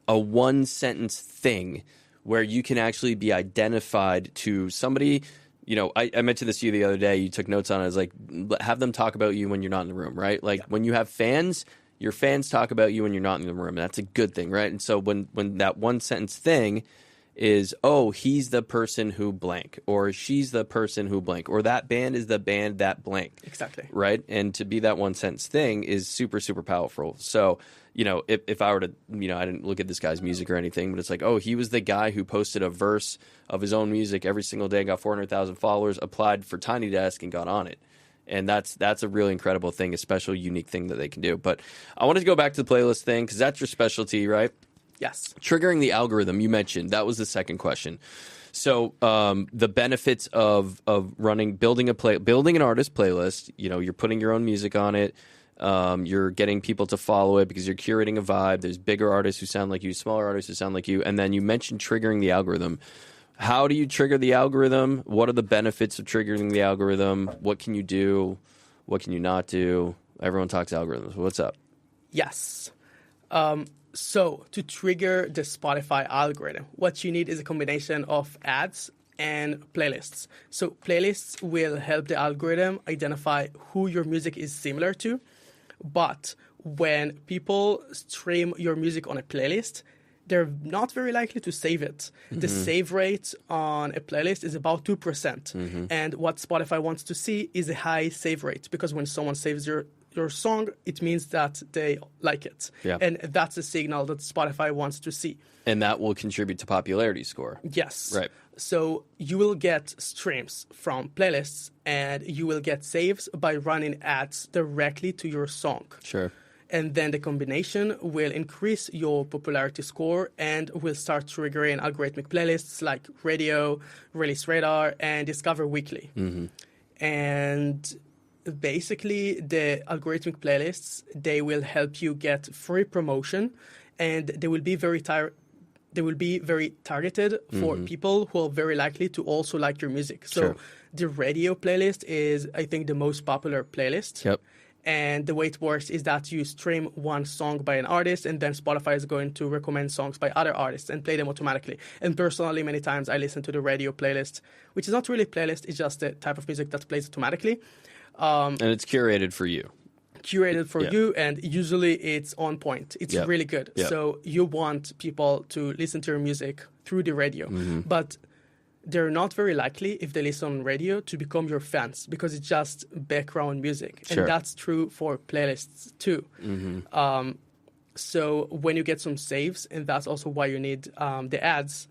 a one-sentence thing where you can actually be identified to somebody. I mentioned this to you the other day. You took notes on it. I was like, have them talk about you when you're not in the room, right? Like when you have fans, your fans talk about you when you're not in the room. And that's a good thing, right? And so when that one sentence thing is, oh, he's the person who blank, or she's the person who blank, or that band is the band that blank. Exactly. Right? And to be that one sentence thing is super, super powerful. So, if I were to, I didn't look at this guy's music or anything, but it's like, oh, he was the guy who posted a verse of his own music every single day, got 400,000 followers, applied for Tiny Desk, and got on it. And that's a really incredible thing, a special, unique thing that they can do. But I wanted to go back to the playlist thing, because that's your specialty, right? Yes. Triggering the algorithm, you mentioned. That was the second question. So the benefits of building an artist playlist, you're putting your own music on it. You're getting people to follow it because you're curating a vibe. There's bigger artists who sound like you, smaller artists who sound like you. And then you mentioned triggering the algorithm. How do you trigger the algorithm? What are the benefits of triggering the algorithm? What can you do? What can you not do? Everyone talks algorithms. What's up? Yes. So to trigger the Spotify algorithm, what you need is a combination of ads and playlists. So playlists will help the algorithm identify who your music is similar to. But when people stream your music on a playlist, they're not very likely to save it. Mm-hmm. The save rate on a playlist is about 2%. Mm-hmm. And what Spotify wants to see is a high save rate, because when someone saves your song, it means that they like it. Yeah. And that's a signal that Spotify wants to see. And that will contribute to popularity score. Yes. Right. So you will get streams from playlists, and you will get saves by running ads directly to your song. Sure. And then the combination will increase your popularity score and will start triggering algorithmic playlists like Radio, Release Radar, and Discover Weekly. Mm-hmm. And basically, the algorithmic playlists, they will help you get free promotion, and they will be very targeted for people who are very likely to also like your music. So sure. The radio playlist is, I think, the most popular playlist. Yep. And the way it works is that you stream one song by an artist, and then Spotify is going to recommend songs by other artists and play them automatically. And personally, many times I listen to the radio playlist, which is not really a playlist, it's just the type of music that plays automatically. And it's curated for you. Curated for you, and usually it's on point. It's really good. Yep. So you want people to listen to your music through the radio. Mm-hmm. But they're not very likely, if they listen on radio, to become your fans, because it's just background music. Sure. And that's true for playlists too. Mm-hmm. So when you get some saves, and that's also why you need the ads,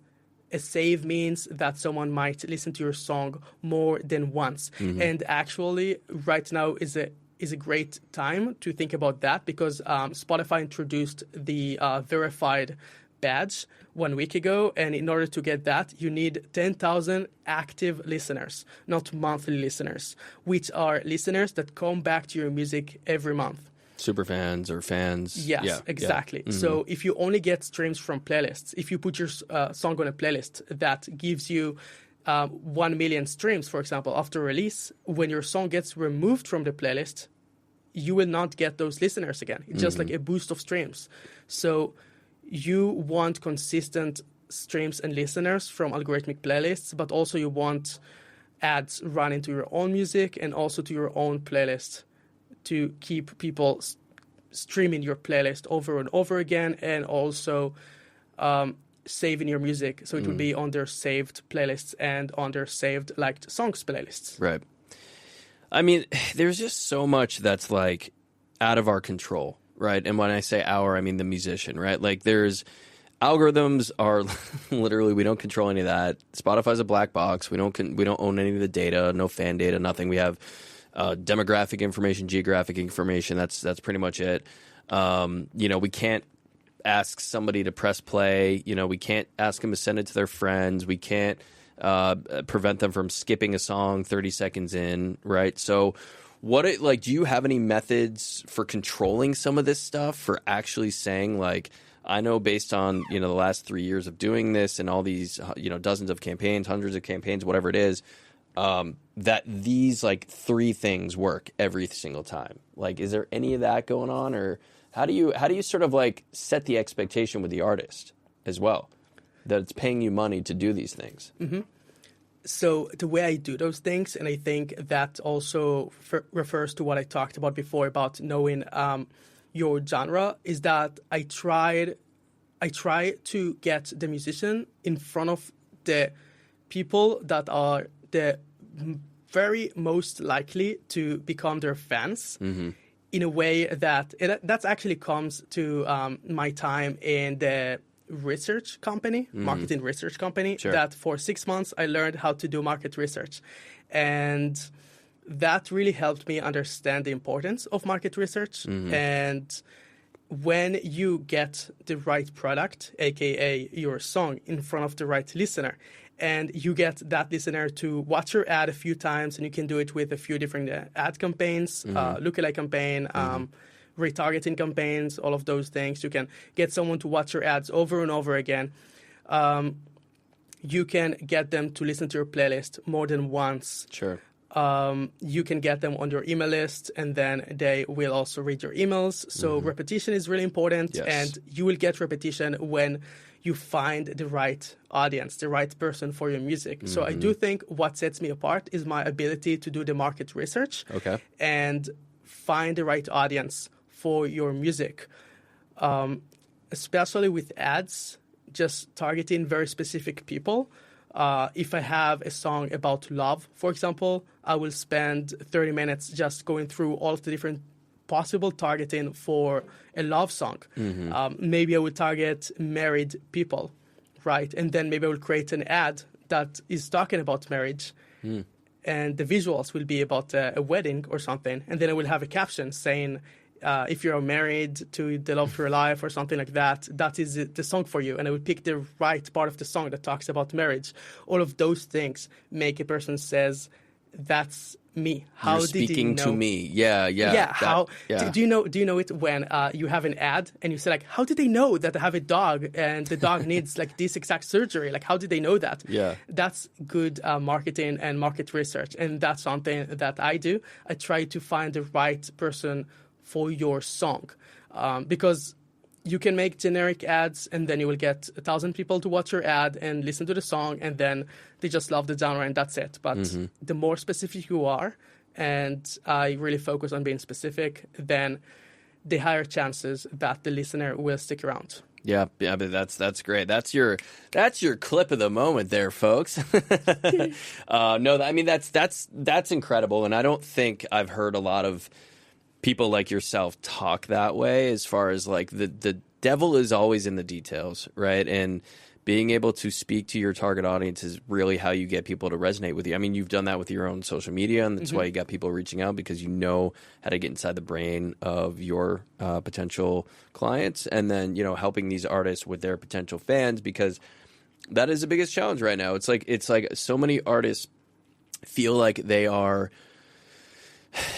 A save means that someone might listen to your song more than once. And actually, right now is a great time to think about that, because Spotify introduced the verified badge 1 week ago, and in order to get that, you need 10,000 active listeners, not monthly listeners, which are listeners that come back to your music every month. Super fans or fans. Yes, yeah, exactly. Yeah. So if you only get streams from playlists, if you put your song on a playlist that gives you 1 million streams, for example, after release, when your song gets removed from the playlist, you will not get those listeners again. It's just like a boost of streams. So you want consistent streams and listeners from algorithmic playlists, but also you want ads run into your own music and also to your own playlist to keep people streaming your playlist over and over again, and also saving your music. So it will be on their saved playlists and on their saved liked songs playlists. Right. I mean, there's just so much that's like out of our control, right? And when I say our, I mean the musician, right? Like there's algorithms are literally, we don't control any of that. Spotify's a black box. We don't own any of the data, no fan data, nothing. We have demographic information, geographic information. That's pretty much it. We can't ask somebody to press play. We can't ask them to send it to their friends. We can't prevent them from skipping a song 30 seconds in, right? So do you have any methods for controlling some of this stuff, for actually saying, like, I know based on, the last 3 years of doing this and all these, dozens of campaigns, hundreds of campaigns, whatever it is, that these like 3 things work every single time? Like, is there any of that going on, or how do you sort of like set the expectation with the artist as well, that it's paying you money to do these things? Mm-hmm. So the way I do those things, and I think that also refers to what I talked about before about knowing your genre, is that I try to get the musician in front of the people that are the very most likely to become their fans, in a way that that's actually comes to my time in the research company, marketing research company, Sure. that for 6 months I learned how to do market research. And that really helped me understand the importance of market research. And when you get the right product, aka your song, in front of the right listener, and you get that listener to watch your ad a few times, and you can do it with a few different ad campaigns, lookalike campaign, retargeting campaigns, all of those things. You can get someone to watch your ads over and over again. You can get them to listen to your playlist more than once. Sure. You can get them on your email list, and then they will also read your emails. So repetition is really important, Yes. and you will get repetition when you find the right audience, the right person for your music. So I do think what sets me apart is my ability to do the market research and find the right audience for your music, especially with ads, just targeting very specific people. If I have a song about love, for example, I will spend 30 minutes just going through all of the different possible targeting for a love song. Maybe I will target married people, right? And then maybe I will create an ad that is talking about marriage. And the visuals will be about a wedding or something. And then I will have a caption saying, if you're married to the love of your life or something like that, that is the song for you. And I would pick the right part of the song that talks about marriage. All of those things make a person says, that's me. How You're did you speaking know? to me. Yeah. Do you know it when you have an ad and you say, like, how did they know that I have a dog and the dog needs like this exact surgery? Like, how did they know that? Yeah. That's good marketing and market research. And that's something that I do. I try to find the right person for your song, because you can make generic ads and then you will get 1,000 people to watch your ad and listen to the song, and then they just love the genre and that's it. But the more specific you are, and I really focus on being specific, then the higher chances that the listener will stick around. Yeah, but that's great. That's your clip of the moment there, folks. That's incredible, and I don't think I've heard a lot of people like yourself talk that way, as far as like the devil is always in the details, right? And being able to speak to your target audience is really how you get people to resonate with you. I mean, you've done that with your own social media, and that's why you got people reaching out, because you know how to get inside the brain of your potential clients, and then, you know, helping these artists with their potential fans, because that is the biggest challenge right now. It's like so many artists feel like they're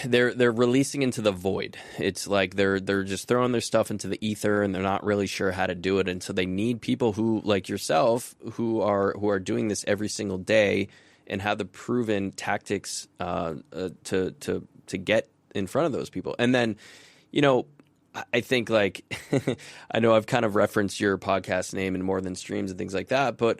releasing into the void. It's like they're just throwing their stuff into the ether, and they're not really sure how to do it. And so they need people who, like yourself, who are doing this every single day and have the proven tactics to get in front of those people. And then, you know, I think, like, I know I've kind of referenced your podcast name and More Than Streams and things like that, but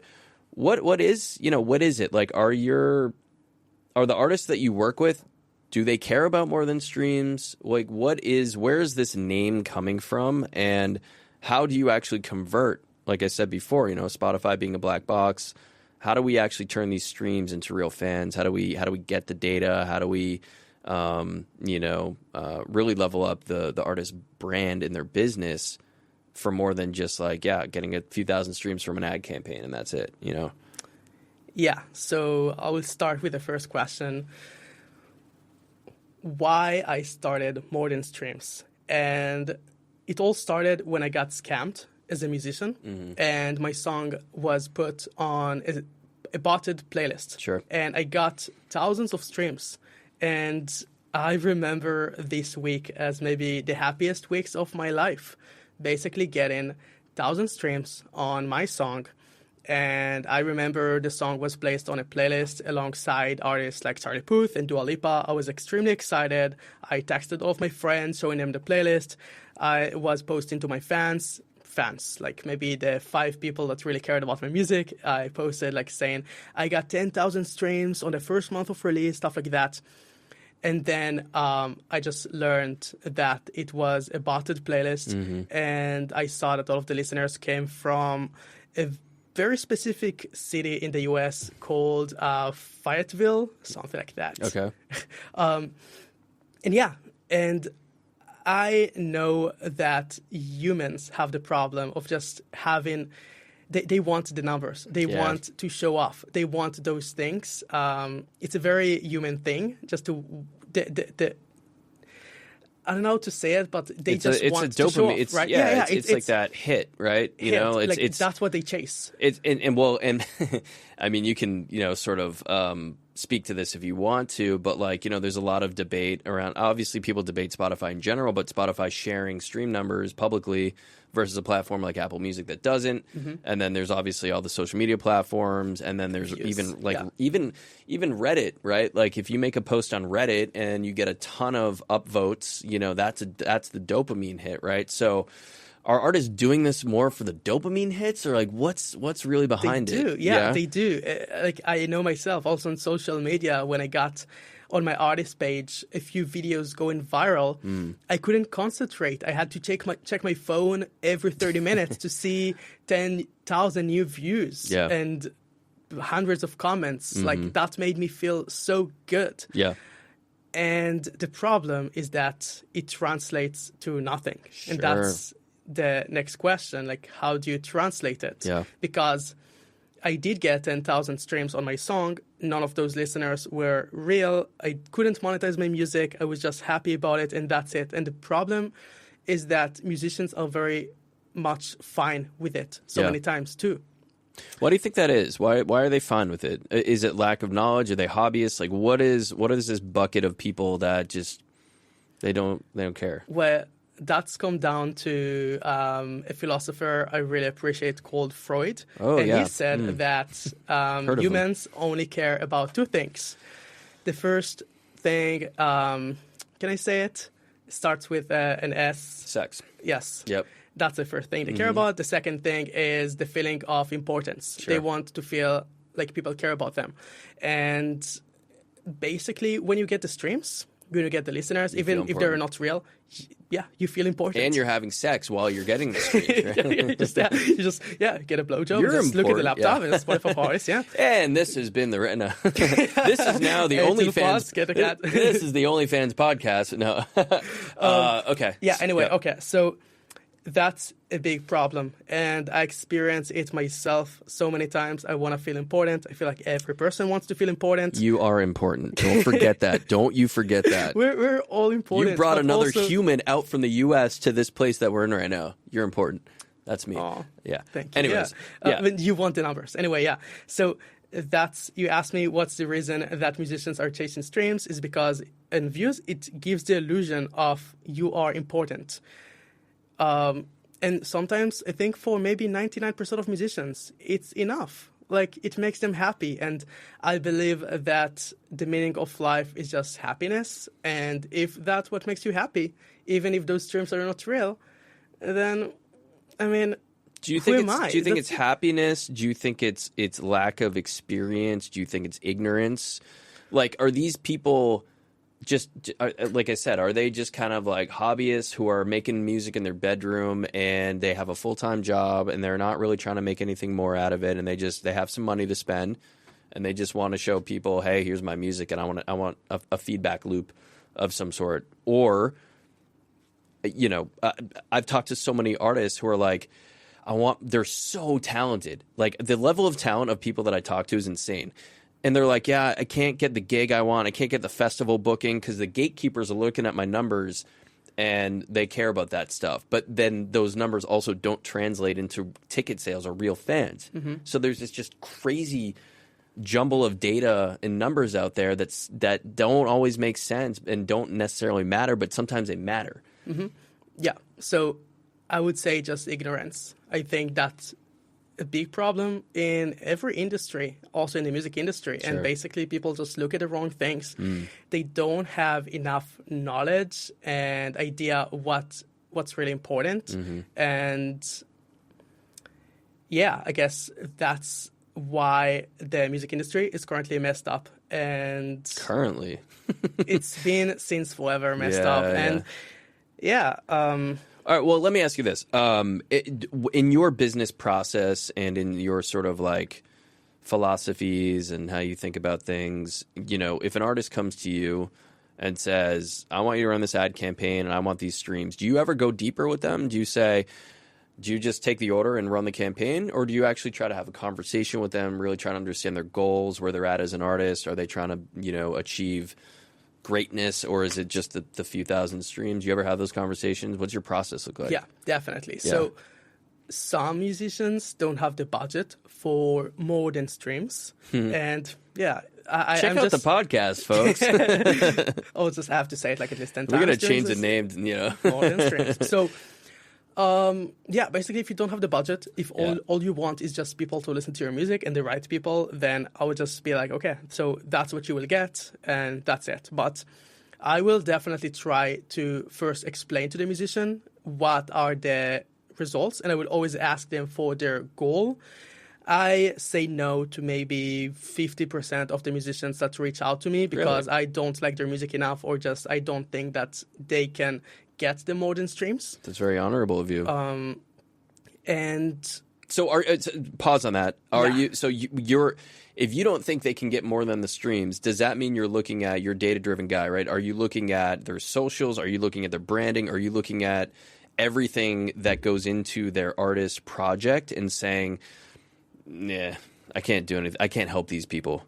what is it? Like, are the artists that you work with, do they care about More Than Streams? Like, where is this name coming from, and how do you actually convert? Like I said before, you know, Spotify being a black box, how do we actually turn these streams into real fans? How do we get the data? How do we really level up the artist's brand in their business for more than just like, getting a few thousand streams from an ad campaign and that's it, you know? Yeah, so I will start with the first question. Why I started More Than Streams. And it all started when I got scammed as a musician, and my song was put on a botted playlist. Sure. And I got thousands of streams. And I remember this week as maybe the happiest weeks of my life, basically getting 1,000 streams on my song. And I remember the song was placed on a playlist alongside artists like Charlie Puth and Dua Lipa. I was extremely excited. I texted all of my friends, showing them the playlist. I was posting to my fans, like maybe the 5 people that really cared about my music. I posted like saying, I got 10,000 streams on the first month of release, stuff like that. And then I just learned that it was a botted playlist. And I saw that all of the listeners came from a very specific city in the US called Fayetteville, something like that. Okay. And I know that humans have the problem of just having, they want the numbers. They want to show off. They want those things. It's a very human thing, just to, I don't know how to say it, but they want to show off, right? It's like that hit, right? You know, it's that's what they chase. And I mean, you can, you know, sort of speak to this if you want to, but like, you know, there's a lot of debate around, obviously people debate Spotify in general, but Spotify sharing stream numbers publicly versus a platform like Apple Music that doesn't. And then there's obviously all the social media platforms, and then there's even Reddit, right? Like if you make a post on Reddit and you get a ton of upvotes, you know, that's the dopamine hit, right? So are artists doing this more for the dopamine hits, or like what's really behind it? Yeah, they do. Like I know myself also on social media, when I got on my artist page a few videos going viral, I couldn't concentrate. I had to check my phone every 30 minutes to see 10,000 new views and hundreds of comments. Like that made me feel so good. Yeah. And the problem is that it translates to nothing. Sure. And that's the next question, like how do you translate it? Because I did get 10,000 streams on my song. None of those listeners were real. I couldn't monetize my music. I was just happy about it, and that's it. And the problem is that musicians are very much fine with it many times too. Why do you think that is? Why are they fine with it? Is it lack of knowledge? Are they hobbyists? Like what is this bucket of people that just they don't care? Well, that's come down to a philosopher I really appreciate called Freud. He said that humans only care about 2 things. The first thing, can I say it? It starts with an S. Sex. Yes. Yep. That's the first thing they care about. The second thing is the feeling of importance. Sure. They want to feel like people care about them. And basically, when you get the streams, when you get the listeners, even if they're not real, you feel important. And you're having sex while you're getting the streams, right? you just get a blowjob, just look at the laptop, and that's Spotify artist, And this has been this is now the OnlyFans. This is the OnlyFans podcast. No. Okay. Yeah. Anyway. Okay. So that's a big problem, and I experience it myself so many times. I want to feel important. I feel like every person wants to feel important. You are important. Don't forget that. Don't you forget that. We're all important. You brought but another also... human out from the U.S. to this place that we're in right now. You're important. That's me. Oh, yeah. Thank you. Anyways, yeah. When you want the numbers. Anyway, yeah. So you asked me what's the reason that musicians are chasing streams is because in views, it gives the illusion of you are important. And sometimes I think for maybe 99% of musicians, it's enough. Like, it makes them happy. And I believe that the meaning of life is just happiness. And if that's what makes you happy, even if those streams are not real, then, I mean, do you think it's happiness? Do you think it's lack of experience? Do you think it's ignorance? Like, are these people just, like I said, are they just kind of like hobbyists who are making music in their bedroom and they have a full-time job and they're not really trying to make anything more out of it, and they have some money to spend and they just want to show people, hey, here's my music, and I want a feedback loop of some sort? Or, you know, I've talked to so many artists who are like, they're so talented. Like, the level of talent of people that I talk to is insane. And they're like, yeah, I can't get the gig I want. I can't get the festival booking because the gatekeepers are looking at my numbers and they care about that stuff. But then those numbers also don't translate into ticket sales or real fans. Mm-hmm. So there's this just crazy jumble of data and numbers out there that don't always make sense and don't necessarily matter, but sometimes they matter. Mm-hmm. Yeah. So I would say just ignorance. I think that's a big problem in every industry, also in the music industry. Sure. And basically people just look at the wrong things. They don't have enough knowledge and idea what's really important. Mm-hmm. And yeah, I guess that's why the music industry is currently messed up. And currently it's been since forever messed up. And all right, well, let me ask you this. In your business process and in your sort of like philosophies and how you think about things, you know, if an artist comes to you and says, I want you to run this ad campaign and I want these streams, do you ever go deeper with them? Do you just take the order and run the campaign? Or do you actually try to have a conversation with them, really try to understand their goals, where they're at as an artist? Are they trying to, you know, achieve greatness, or is it just the few thousand streams? You ever have those conversations? What's your process look like? Yeah, definitely. Yeah. So some musicians don't have the budget for more than streams. And yeah, check out the podcast, folks. I'll just have to say it like at least 10 times. We're going to change the name, you know. More than streams. So yeah, basically, if you don't have the budget, if all you want is just people to listen to your music and the right people, then I would just be like, okay, so that's what you will get and that's it. But I will definitely try to first explain to the musician what are the results, and I will always ask them for their goal. I say no to maybe 50% of the musicians that reach out to me because I don't like their music enough, or just I don't think that they can get the more than streams. That's very honorable of you. And so, pause on that. You're if you don't think they can get more than the streams, does that mean you're looking at your data-driven guy, right? Are you looking at their socials? Are you looking at their branding? Are you looking at everything that goes into their artist project and saying, "Nah, I can't do anything. I can't help these people"?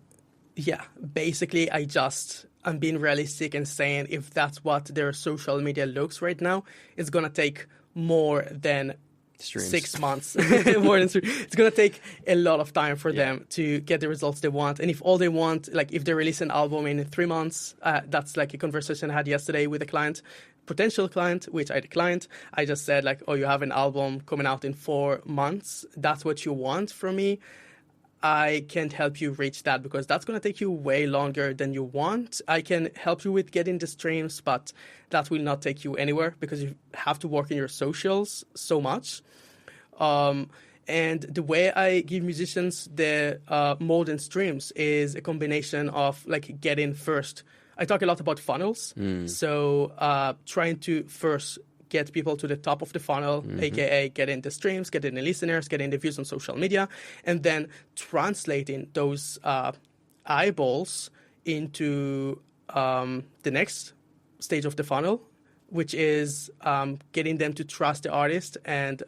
Yeah, basically, I'm being realistic and saying if that's what their social media looks right now, it's going to take more than streams. 6 months. More than streams. It's going to take a lot of time for them to get the results they want. And if all they want, like if they release an album in 3 months, that's like a conversation I had yesterday with a client, potential client, which I declined. I just said like, oh, you have an album coming out in 4 months. That's what you want from me. I can't help you reach that because that's going to take you way longer than you want. I can help you with getting the streams, but that will not take you anywhere because you have to work in your socials so much. And the way I give musicians the more than streams is a combination of like getting first. I talk a lot about funnels. So trying to first get people to the top of the funnel, aka getting the streams, getting the listeners, getting the views on social media, and then translating those eyeballs into the next stage of the funnel, which is getting them to trust the artist and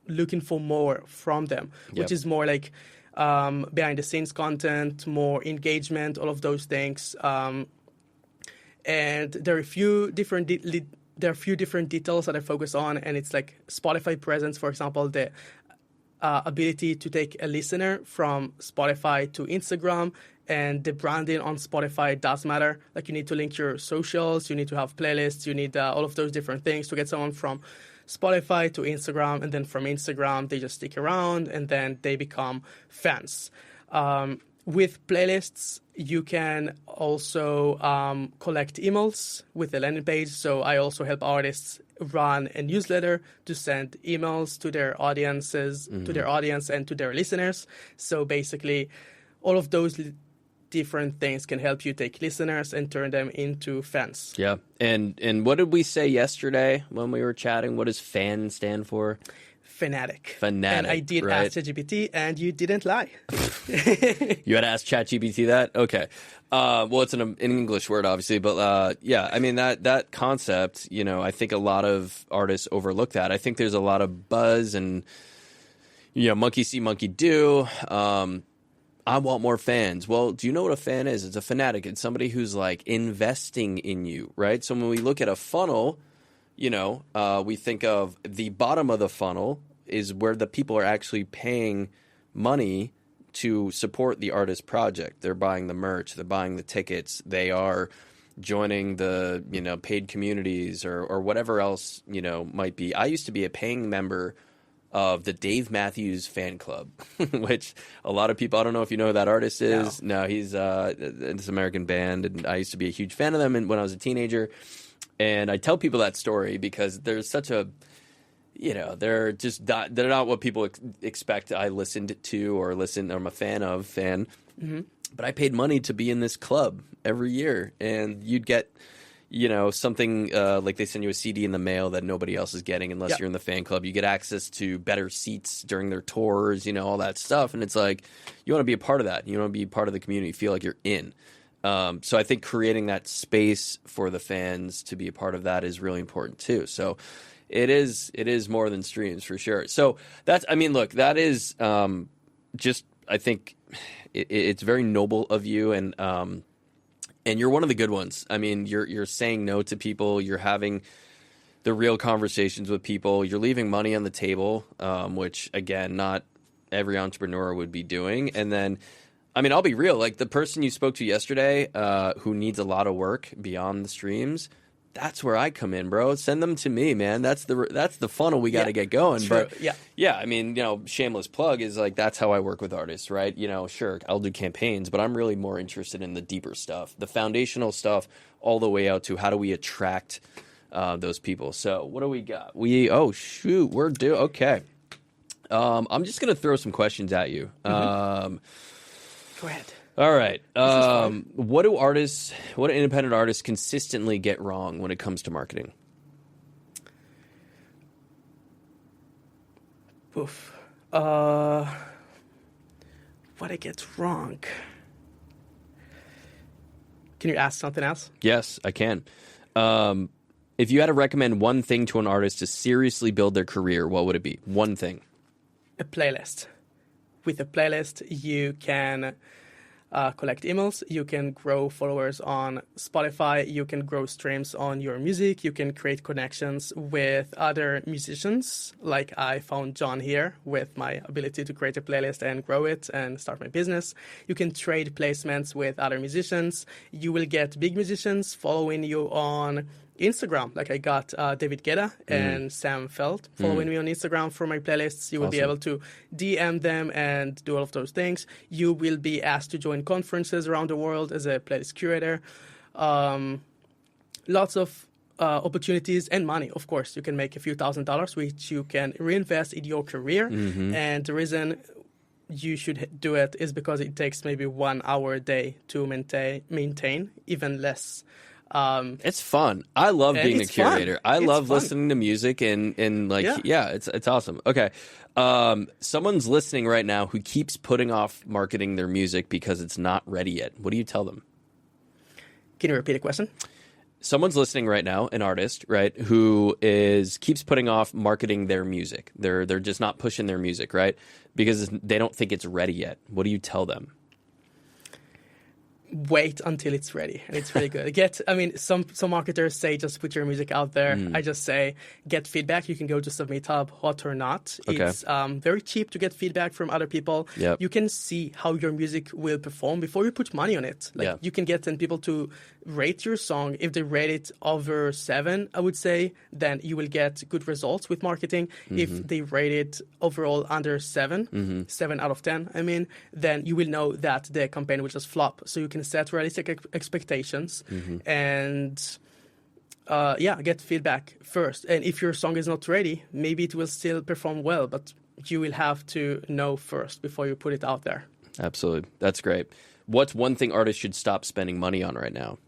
looking for more from them, which is more like behind the scenes content, more engagement, all of those things. And there are a few different details that I focus on, and it's like Spotify presence, for example, the ability to take a listener from Spotify to Instagram, and the branding on Spotify does matter. Like, you need to link your socials, you need to have playlists, you need all of those different things to get someone from Spotify to Instagram, and then from Instagram they just stick around and then they become fans. With playlists, you can also collect emails with the landing page. So I also help artists run a newsletter to send emails to their audiences, to their audience and to their listeners. So basically, all of those different things can help you take listeners and turn them into fans. Yeah. And what did we say yesterday when we were chatting? What does fan stand for? Fanatic. And I did right? ask ChatGPT, and you didn't lie. You had asked ChatGPT that? Okay. Well, it's an English word, obviously, but yeah, I mean, that concept, you know, I think a lot of artists overlook that. I think there's a lot of buzz and, you know, monkey see, monkey do. I want more fans. Well, do you know what a fan is? It's a fanatic. It's somebody who's like investing in you, right? So when we look at a funnel, you know, we think of the bottom of the funnel is where the people are actually paying money to support the artist project. They're buying the merch, they're buying the tickets, they are joining the, you know, paid communities or whatever else, you know, might be. I used to be a paying member of the Dave Matthews fan club, which a lot of people, I don't know if you know who that artist is. No, he's this American band, and I used to be a huge fan of them when I was a teenager. And I tell people that story because there's such a, you know, they're not what people expect I listened to or I'm a fan of. But I paid money to be in this club every year, and you'd get, you know, something like they send you a CD in the mail that nobody else is getting unless you're in the fan club. You get access to better seats during their tours, you know, all that stuff. And it's like, you want to be a part of that. You want to be part of the community, feel like you're in. So I think creating that space for the fans to be a part of that is really important too. So it is more than streams for sure. So that's, I mean, look, that is just, I think it's very noble of you, and you're one of the good ones. I mean, you're saying no to people, you're having the real conversations with people, you're leaving money on the table, which again, not every entrepreneur would be doing. And then, I mean, I'll be real. Like the person you spoke to yesterday, who needs a lot of work beyond the streams, that's where I come in, bro. Send them to me, man. That's the funnel we got to get going. True. But yeah, I mean, you know, shameless plug is like that's how I work with artists, right? You know, sure, I'll do campaigns, but I'm really more interested in the deeper stuff, the foundational stuff, all the way out to how do we attract those people. So what do we got? Okay. I'm just gonna throw some questions at you. Go ahead. All right. What do independent artists consistently get wrong when it comes to marketing? Oof. What I get wrong? Can you ask something else? Yes, I can. If you had to recommend one thing to an artist to seriously build their career, what would it be? One thing. A playlist. With a playlist, you can collect emails, you can grow followers on Spotify, you can grow streams on your music, you can create connections with other musicians, like I found Jon here with my ability to create a playlist and grow it and start my business. You can trade placements with other musicians. You will get big musicians following you on Instagram, like I got David Guetta and Sam Felt following me on Instagram for my playlists. You will be able to DM them and do all of those things. You will be asked to join conferences around the world as a playlist curator. Lots of opportunities and money, of course. You can make a few $1,000s, which you can reinvest in your career. And the reason you should do it is because it takes maybe 1 hour a day to maintain, even less. It's fun. I love being a curator. I love listening to music and like, it's awesome. Okay. Someone's listening right now who keeps putting off marketing their music because it's not ready yet. What do you tell them? Can you repeat the question? someone's listening right now, an artist, right, who keeps putting off marketing their music. They're just not pushing their music, right, because they don't think it's ready yet. What do you tell them? Wait until it's ready, and it's really good. Some marketers say just put your music out there. I just say get feedback. You can go to Submit Hub, Hot or Not. Okay. It's very cheap to get feedback from other people. Yep. You can see how your music will perform before you put money on it. You can get 10 people to rate your song. If they rate it over 7, I would say, then you will get good results with marketing. If they rate it overall under 7, 7 out of 10, then you will know that the campaign will just flop. So you can set realistic expectations and get feedback first. And if your song is not ready, maybe it will still perform well, but you will have to know first before you put it out there. Absolutely. That's great. What's one thing artists should stop spending money on right now?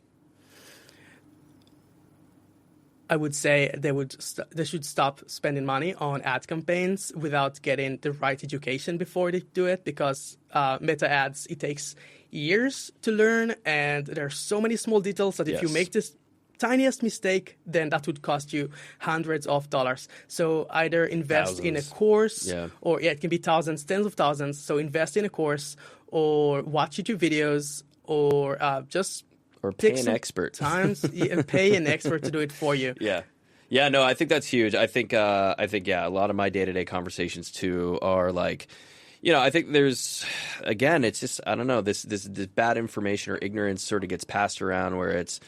I would say they should stop spending money on ad campaigns without getting the right education before they do it, because meta ads, it takes years to learn, and there are so many small details that if you make this tiniest mistake, then that would cost you hundreds of dollars. So either invest in a course, or it can be thousands, tens of thousands. So invest in a course, or watch YouTube videos, or or pay an expert. Pay an expert to do it for you. Yeah. No, I think that's huge. I think a lot of my day-to-day conversations too are like, I think there's, again, it's just, I don't know, this bad information or ignorance sort of gets passed around where it's,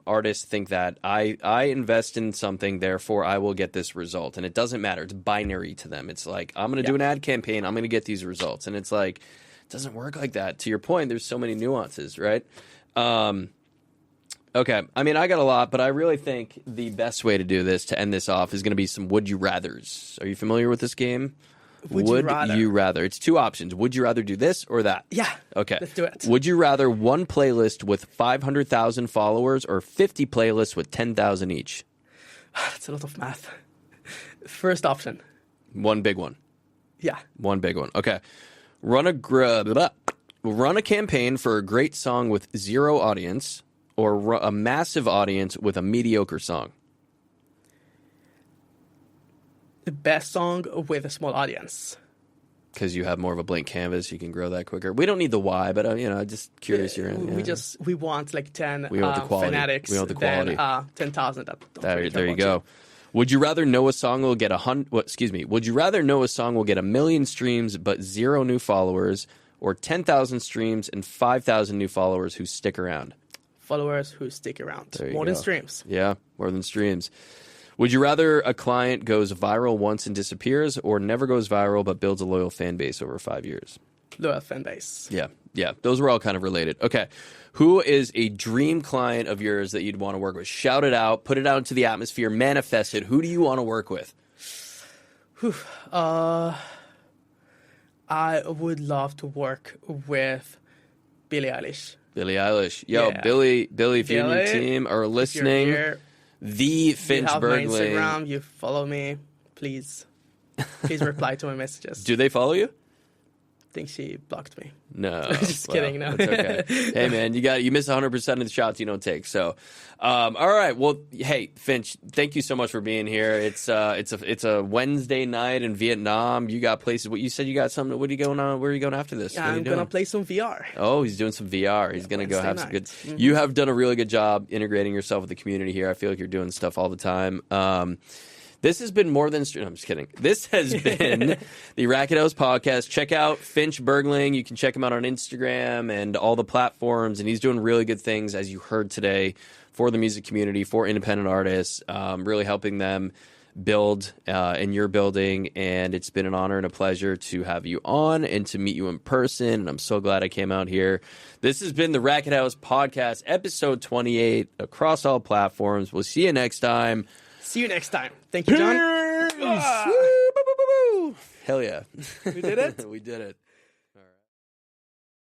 artists think that I invest in something, therefore I will get this result. And it doesn't matter. It's binary to them. It's like, I'm going to do an ad campaign. I'm going to get these results. And it's like, it doesn't work like that. To your point, there's so many nuances, right? Okay. I got a lot, but I really think the best way to do this, to end this off, is going to be some Would You Rathers. Are you familiar with this game? Would you rather? It's 2 options. Would you rather do this or that? Yeah. Okay. Let's do it. Would you rather one playlist with 500,000 followers or 50 playlists with 10,000 each? That's a lot of math. First option. One big one. Yeah. One big one. Okay. Run a campaign for a great song with 0 audience, or a massive audience with a mediocre song. The best song with a small audience. Because you have more of a blank canvas, you can grow that quicker. We don't need the why, but just curious. We want like 10 we want the quality. fanatics. We want the quality. Than 10,000. There you go. Would you rather know a song will get Would you rather know a song will get 1 million streams but 0 new followers, or 10,000 streams and 5,000 new followers who stick around? Followers who stick around. More than streams. Yeah, more than streams. Would you rather a client goes viral once and disappears, or never goes viral but builds a loyal fan base over 5 years? Loyal fan base. Yeah. Those were all kind of related. Okay. Who is a dream client of yours that you'd want to work with? Shout it out. Put it out into the atmosphere. Manifest it. Who do you want to work with? I would love to work with Billie Eilish. Billie Eilish. Yo, yeah. Billie, if you and your team are listening, the Finch Bergling. You have my Instagram, you follow me, please reply to my messages. Do they follow you? I think she blocked me. No. Just kidding, no. That's okay. Hey, man, you miss 100% of the shots you don't take. So, all right. Well, hey, Finch, thank you so much for being here. It's a Wednesday night in Vietnam. You got places. What you said you got something. What are you going on? Where are you going after this? Yeah, I'm going to play some VR. Oh, he's doing some VR. He's going to go have some good. Mm-hmm. You have done a really good job integrating yourself with the community here. I feel like you're doing stuff all the time. This has been more than... I'm just kidding. This has been the Racket House podcast. Check out Finch Bergling. You can check him out on Instagram and all the platforms. And he's doing really good things, as you heard today, for the music community, for independent artists, really helping them build in your building. And it's been an honor and a pleasure to have you on and to meet you in person. And I'm so glad I came out here. This has been the Racket House podcast, episode 28, across all platforms. We'll see you next time. See you next time. Thank you, Jon. Hell yeah. We did it? We did it.